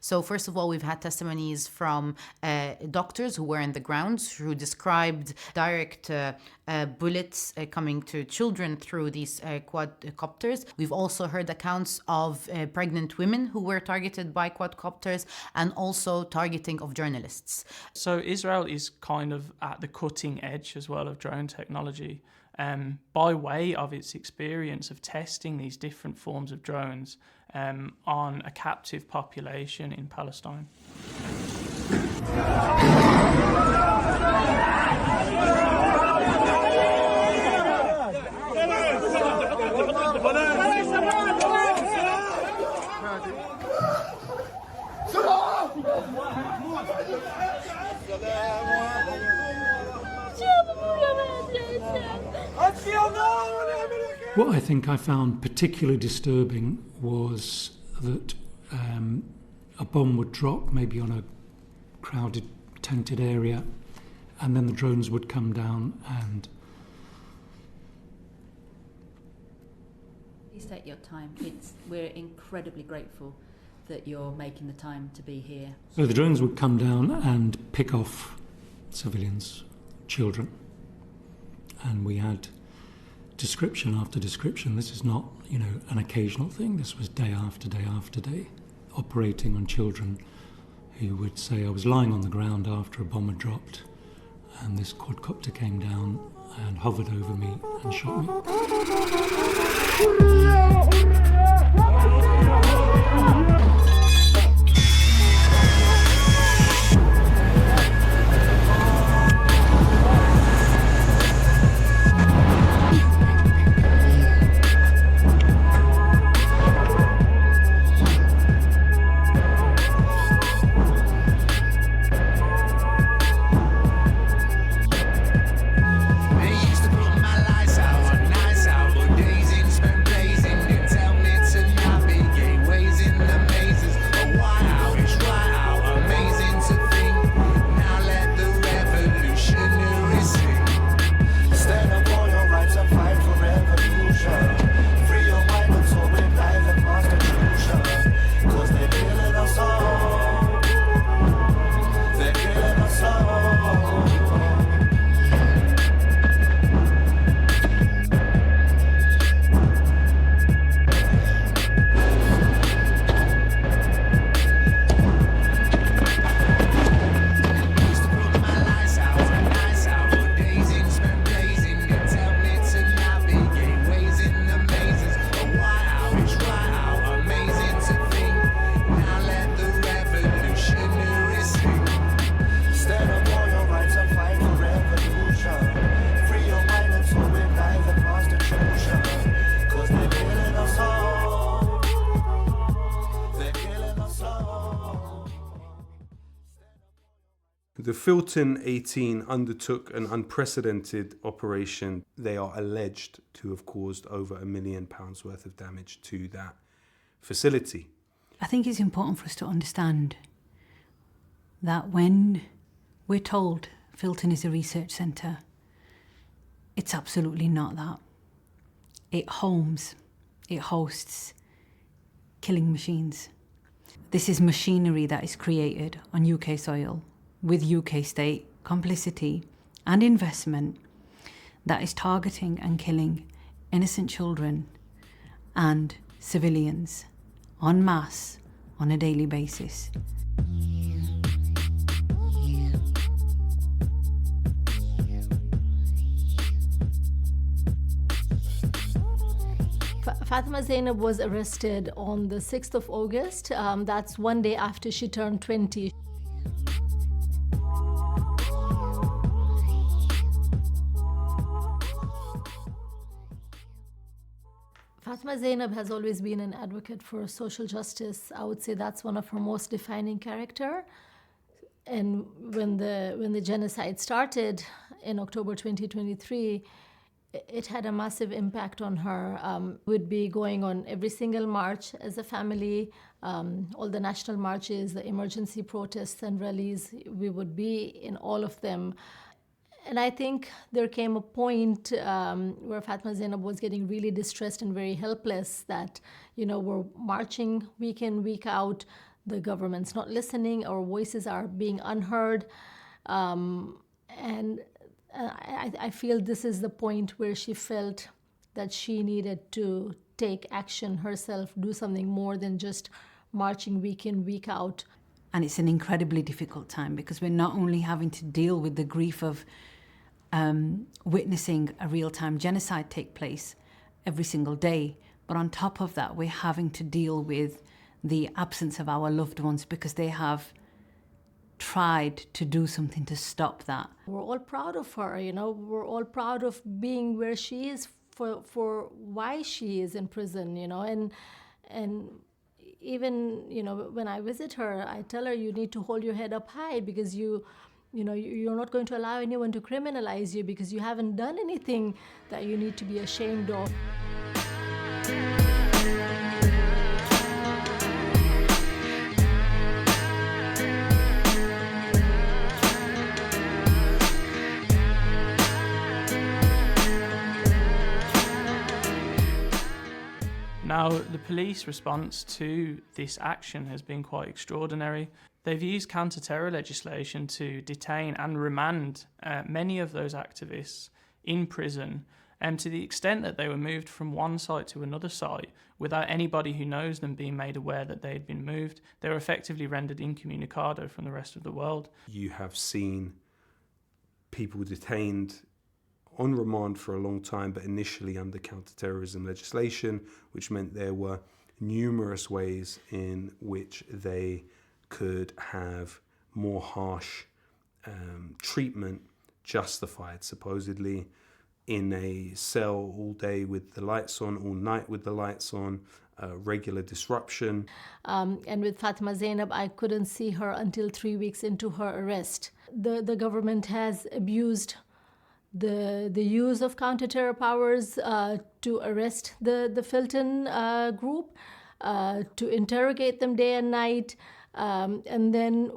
So first of all, we've had testimonies from doctors who were in the grounds who described direct bullets coming to children through these quadcopters. We've also heard accounts of pregnant women who were targeted by quadcopters, and also targeting of journalists. So Israel is kind of at the cutting edge as well of drone technology, by way of its experience of testing these different forms of drones on a captive population in Palestine. What I think I found particularly disturbing was that a bomb would drop maybe on a crowded, tented area, and then the drones would come down and... Please take your time. We're incredibly grateful that you're making the time to be here. So the drones would come down and pick off civilians, children, and we had description after description. This is not, an occasional thing. This was day after day after day, operating on children who would say, I was lying on the ground after a bomb had dropped, and this quadcopter came down and hovered over me and shot me. The Filton 18 undertook an unprecedented operation. They are alleged to have caused over £1 million worth of damage to that facility. I think it's important for us to understand that when we're told Filton is a research centre, it's absolutely not that. It hosts killing machines. This is machinery that is created on UK soil with UK state complicity and investment that is targeting and killing innocent children and civilians en masse on a daily basis. Fatima Zainab was arrested on the 6th of August. That's one day after she turned 20. Fatima Zainab has always been an advocate for social justice. I would say that's one of her most defining character. And when the genocide started in October 2023, it had a massive impact on her. We'd be going on every single march as a family, all the national marches, the emergency protests and rallies. We would be in all of them. And I think there came a point where Fatima Zainab was getting really distressed and very helpless that, we're marching week in, week out. the government's not listening, our voices are being unheard. And I feel this is the point where she felt that she needed to take action herself, do something more than just marching week in, week out. And it's an incredibly difficult time because we're not only having to deal with the grief of witnessing a real-time genocide take place every single day, but on top of that, we're having to deal with the absence of our loved ones because they have tried to do something to stop that. We're all proud of her, you know, we're all proud of being where she is for why she is in prison, you know, and even, you know, when I visit her, I tell her you need to hold your head up high because you know, you're not going to allow anyone to criminalize you because you haven't done anything that you need to be ashamed of. Now, the police response to this action has been quite extraordinary. They've used counter-terror legislation to detain and remand many of those activists in prison, to the extent that they were moved from one site to another site without anybody who knows them being made aware that they had been moved. They were effectively rendered incommunicado from the rest of the world. You have seen people detained on remand for a long time, but initially under counter-terrorism legislation, which meant there were numerous ways in which they could have more harsh treatment justified, supposedly in a cell all day with the lights on, all night with the lights on, regular disruption. And with Fatima Zainab, I couldn't see her until 3 weeks into her arrest. The government has abused the use of counter-terror powers to arrest the Filton group, to interrogate them day and night, and then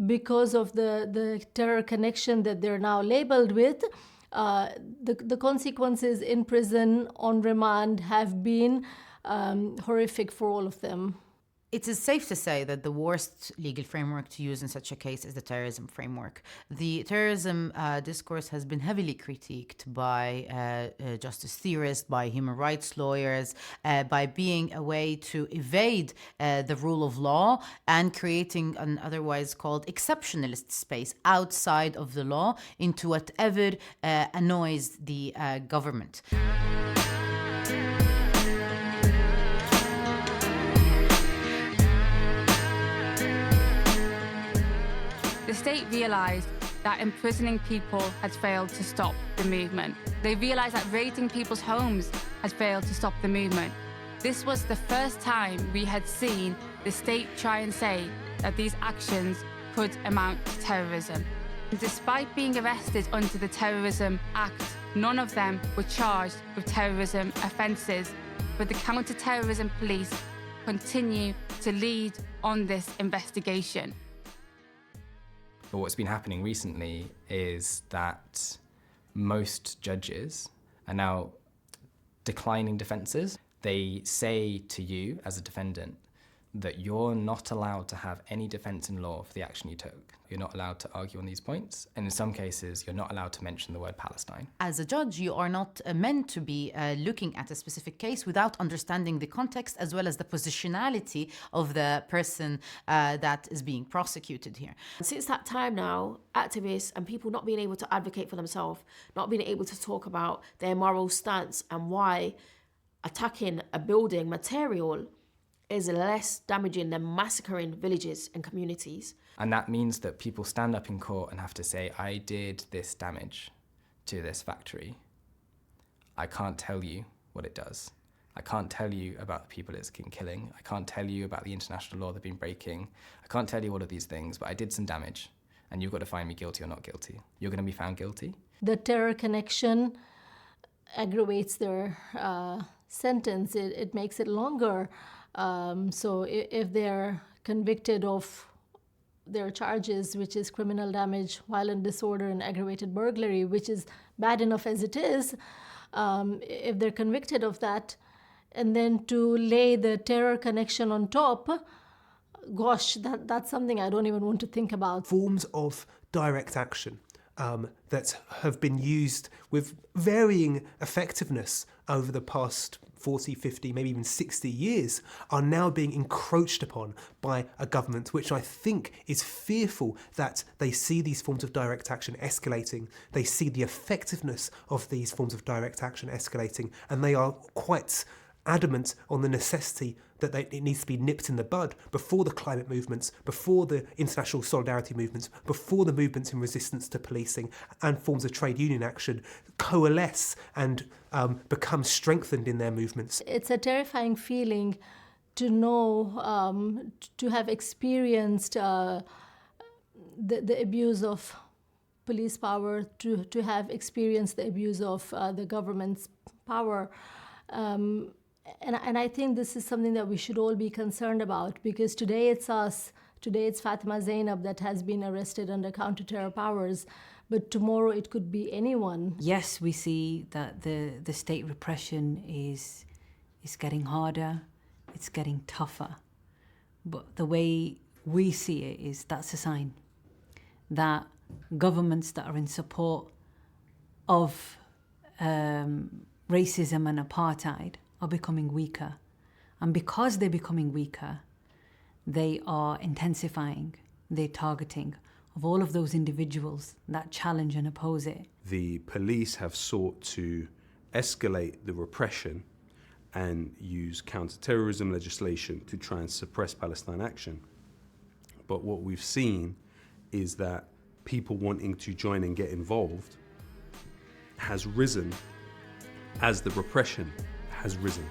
because of the terror connection that they're now labeled with, the consequences in prison on remand have been horrific for all of them. It is safe to say that the worst legal framework to use in such a case is the terrorism framework. The terrorism discourse has been heavily critiqued by justice theorists, by human rights lawyers, by being a way to evade the rule of law and creating an otherwise called exceptionalist space outside of the law into whatever annoys the government. The state realised that imprisoning people has failed to stop the movement. They realised that raiding people's homes has failed to stop the movement. This was the first time we had seen the state try and say that these actions could amount to terrorism. And despite being arrested under the Terrorism Act, none of them were charged with terrorism offences, but the counter-terrorism police continue to lead on this investigation. But what's been happening recently is that most judges are now declining defences. They say to you as a defendant that you're not allowed to have any defence in law for the action you took. You're not allowed to argue on these points, and in some cases, you're not allowed to mention the word Palestine. As a judge, you are not meant to be looking at a specific case without understanding the context as well as the positionality of the person that is being prosecuted here. Since that time now, activists and people not being able to advocate for themselves, not being able to talk about their moral stance and why attacking a building material is less damaging than massacring villages and communities. And that means that people stand up in court and have to say, I did this damage to this factory. I can't tell you what it does. I can't tell you about the people it's been killing. I can't tell you about the international law they've been breaking. I can't tell you all of these things, but I did some damage, and you've got to find me guilty or not guilty. You're going to be found guilty. The terror connection aggravates their sentence. It makes it longer. So if they're convicted of their charges, which is criminal damage, violent disorder, and aggravated burglary, which is bad enough as it is, if they're convicted of that, and then to lay the terror connection on top, gosh, that's something I don't even want to think about. Forms of direct action that have been used with varying effectiveness over the past 40, 50, maybe even 60 years are now being encroached upon by a government which I think is fearful that they see these forms of direct action escalating, they see the effectiveness of these forms of direct action escalating, and they are quite adamant on the necessity that it needs to be nipped in the bud before the climate movements, before the international solidarity movements, before the movements in resistance to policing and forms of trade union action coalesce and become strengthened in their movements. It's a terrifying feeling to know, to have experienced the abuse of police power, to have experienced the abuse of the government's power. And I think this is something that we should all be concerned about, because today it's us, today it's Fatima Zainab that has been arrested under counter-terror powers, but tomorrow it could be anyone. Yes, we see that the state repression is getting harder, it's getting tougher, but the way we see it is that's a sign that governments that are in support of racism and apartheid are becoming weaker. And because they're becoming weaker, they are intensifying their targeting of all of those individuals that challenge and oppose it. The police have sought to escalate the repression and use counter-terrorism legislation to try and suppress Palestine action. But what we've seen is that people wanting to join and get involved has risen as the repression has risen.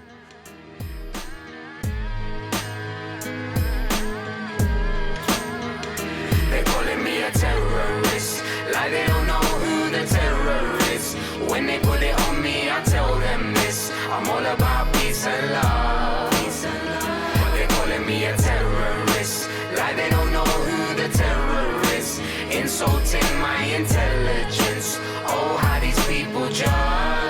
They're calling me a terrorist, like they don't know who the terror is. When they put it on me, I tell them this: I'm all about peace and love. But they're calling me a terrorist, like they don't know who the terror is. Insulting my intelligence. Oh, how these people judge.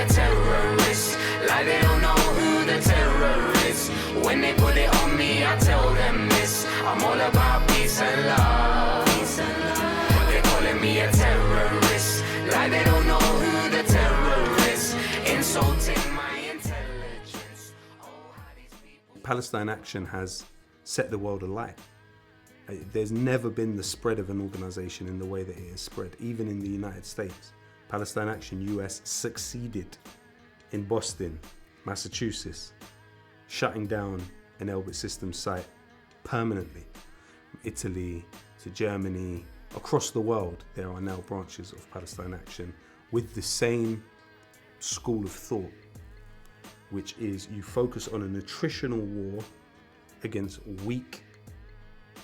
Terrorists, like they don't know who the terror is. When they put it on me, I tell them this: I'm all about peace and love. But they're calling me a terrorist, like they don't know who the terror is. Insulting my intelligence. Palestine Action has set the world alight. There's never been the spread of an organization in the way that it has spread, even in the United States. Palestine Action US succeeded in Boston, Massachusetts, shutting down an Elbit Systems site permanently. From Italy to Germany, across the world, there are now branches of Palestine Action with the same school of thought, which is you focus on a nutritional war against weak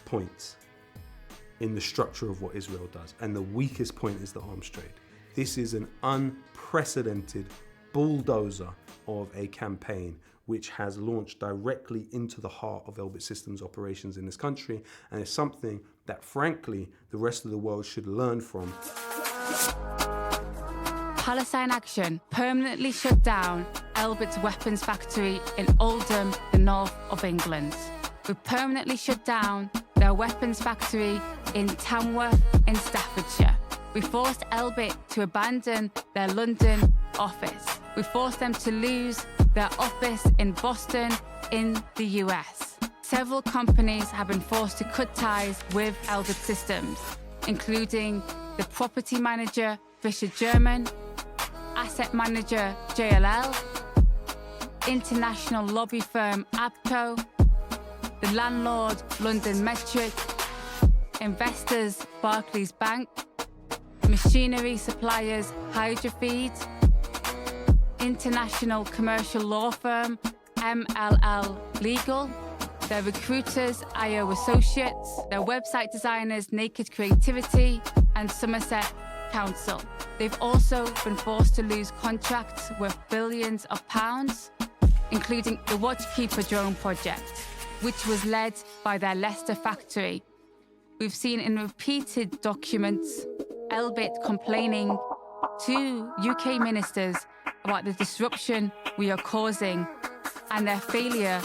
points in the structure of what Israel does. And the weakest point is the arms trade. This is an unprecedented bulldozer of a campaign which has launched directly into the heart of Elbit Systems operations in this country, and it's something that, frankly, the rest of the world should learn from. Palestine Action permanently shut down Elbit's weapons factory in Oldham, the north of England. We permanently shut down their weapons factory in Tamworth in Staffordshire. We forced Elbit to abandon their London office. We forced them to lose their office in Boston in the US. Several companies have been forced to cut ties with Elbit Systems, including the property manager Fisher German, asset manager JLL, international lobby firm ABCO, the landlord London Metric, investors Barclays Bank, machinery suppliers Hydrofeed, international commercial law firm MLL Legal, their recruiters IO Associates, their website designers Naked Creativity, and Somerset Council. They've also been forced to lose contracts worth billions of pounds, including the Watchkeeper drone project, which was led by their Leicester factory. We've seen in repeated documents Elbit complaining to UK ministers about the disruption we are causing and their failure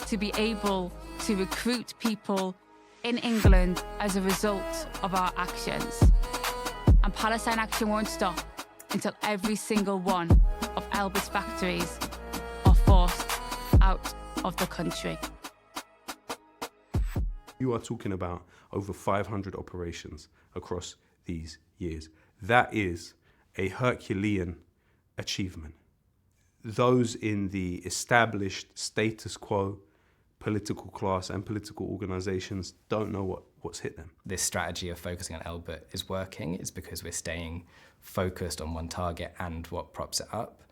to be able to recruit people in England as a result of our actions. And Palestine Action won't stop until every single one of Elbit's factories are forced out of the country. You are talking about over 500 operations across these years. That is a Herculean achievement. Those in the established status quo political class and political organisations don't know what's hit them. This strategy of focusing on Elbit is working. It's because we're staying focused on one target and what props it up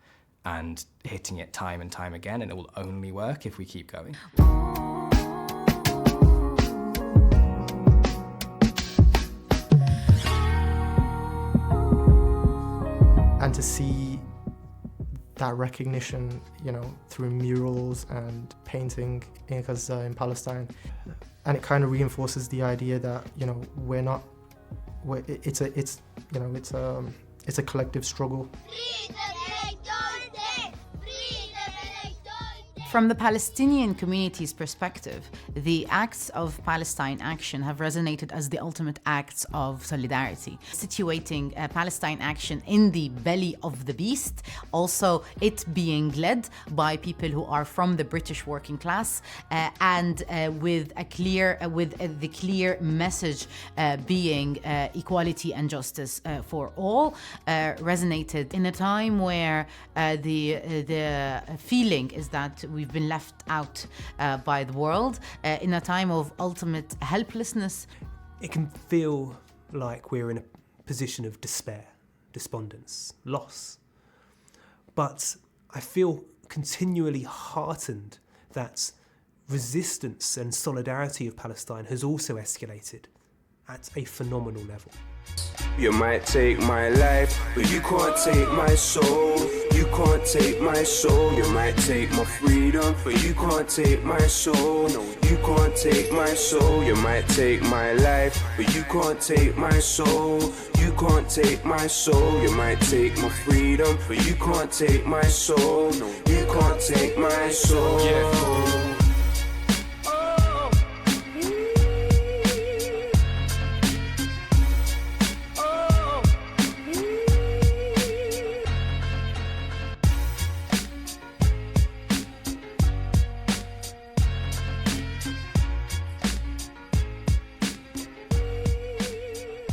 and hitting it time and time again, and it will only work if we keep going. And to see that recognition, you know, through murals and painting in Gaza, in Palestine, and it kind of reinforces the idea that, you know, it's a collective struggle. From the Palestinian community's perspective, the acts of Palestine Action have resonated as the ultimate acts of solidarity, situating Palestine Action in the belly of the beast, also it being led by people who are from the British working class, and with the clear message being equality and justice for all, resonated in a time where the feeling is that we've been left out by the world, in a time of ultimate helplessness. It can feel like we're in a position of despair, despondence, loss. But I feel continually heartened that resistance and solidarity of Palestine has also escalated at a phenomenal level. You might take my life, but you can't take my soul. You can't take my soul. You might take my freedom, but you can't take my soul. No, you can't take my soul. You might take my life, but you can't take my soul. You can't take my soul. You might take my freedom, but you can't take my soul. No, you can't take my soul. Yeah.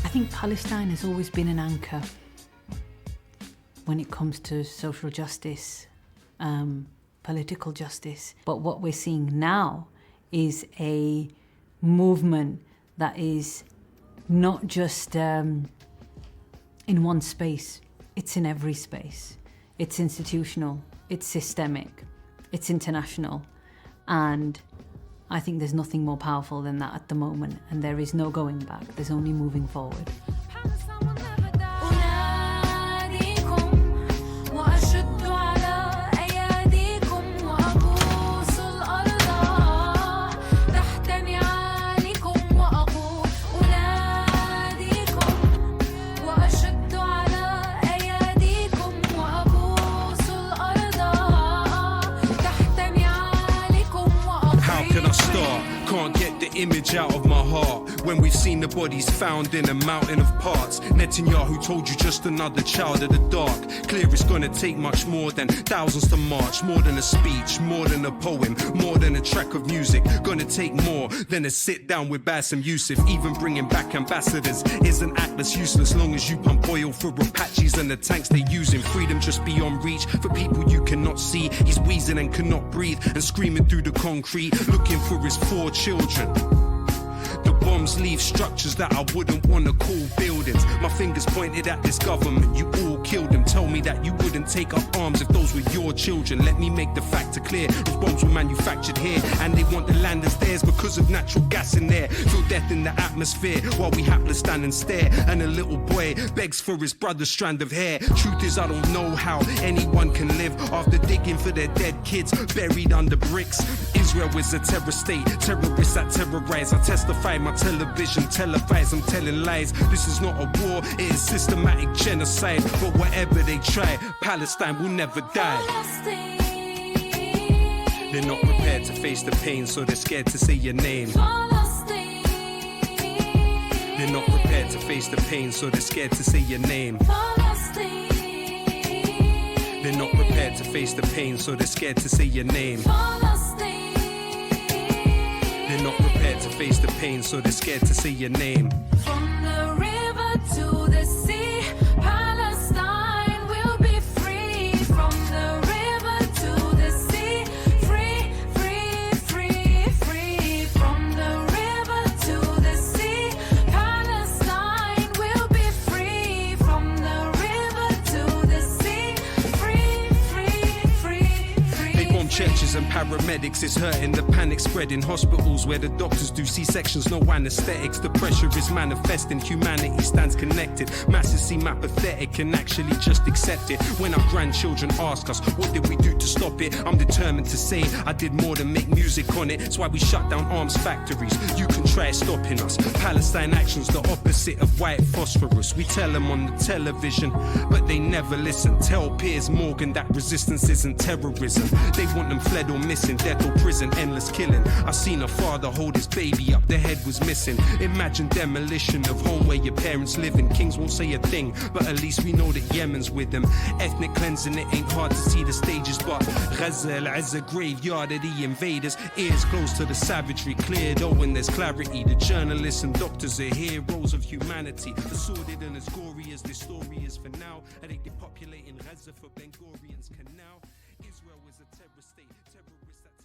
I think Palestine has always been an anchor when it comes to social justice, political justice. But what we're seeing now is a movement that is not just in one space, it's in every space. It's institutional, it's systemic, it's international, and I think there's nothing more powerful than that at the moment, and there is no going back, there's only moving forward. Can't get the image out of my heart when we've seen the bodies found in a mountain of parts. Netanyahu told you just another child of the dark. Clear it's gonna take much more than thousands to march, more than a speech, more than a poem, more than a track of music. Gonna take more than a sit down with Bassem Youssef. Even bringing back ambassadors is an act that's useless long as you pump oil for Apaches and the tanks they're using. Freedom just beyond reach for people you cannot see. He's wheezing and cannot breathe and screaming through the concrete, looking for his 4 children. The bombs leave structures that I wouldn't want to call buildings. My fingers pointed at this government, you all killed them. Tell me that you wouldn't take up arms if those were your children. Let me make the factor clear. If bombs were manufactured here and they want the land as theirs because of natural gas in there, feel death in the atmosphere while we hapless stand and stare. And a little boy begs for his brother's strand of hair. Truth is, I don't know how anyone can live after digging for their dead kids buried under bricks. Israel is a terror state, terrorists that terrorize. I testify my television, televise, I'm telling lies. This is not a war, it is systematic genocide. But whatever they try, Palestine will never die. They're not prepared to face the pain, so they're scared to say your name. They're not prepared to face the pain, so they're scared to say your name. They're not prepared to face the pain, so they're scared to say your name. They're not prepared to face the pain, so they're scared to say your name. From the river to the sea, Palestine will be free. From the river to the sea, free, free, free, free. From the river to the sea, Palestine will be free. From the river to the sea, free, free, free, free. They bomb churches and paramedics, it's hurting, the panic spreading. Hospitals where the doctors do C-sections, no anesthetics. The pressure is manifesting, humanity stands connected. Masses seem apathetic and actually just accept it. When our grandchildren ask us, what did we do to stop it? I'm determined to say I did more than make music on it. It's why we shut down arms factories. You can try stopping us. Palestine action's the opposite of white phosphorus. We tell them on the television, but they never listen. Tell Piers Morgan that resistance isn't terrorism. They want them fled or missing, death or prison, endless killing. I seen a father hold his baby up, the head was missing. Imagine demolition of home where your parents live in. Kings won't say a thing, but at least we know that Yemen's with them. Ethnic cleansing, it ain't hard to see the stages, but Gaza, Al-Azza, graveyard of the invaders. Ears close to the savagery, clear though when there's clarity. The journalists and doctors are heroes of humanity. As sordid and as gory as this story is for now, are they depopulating Gaza for Ben Gurion's canal? Israel is a terrorist state, terrorists that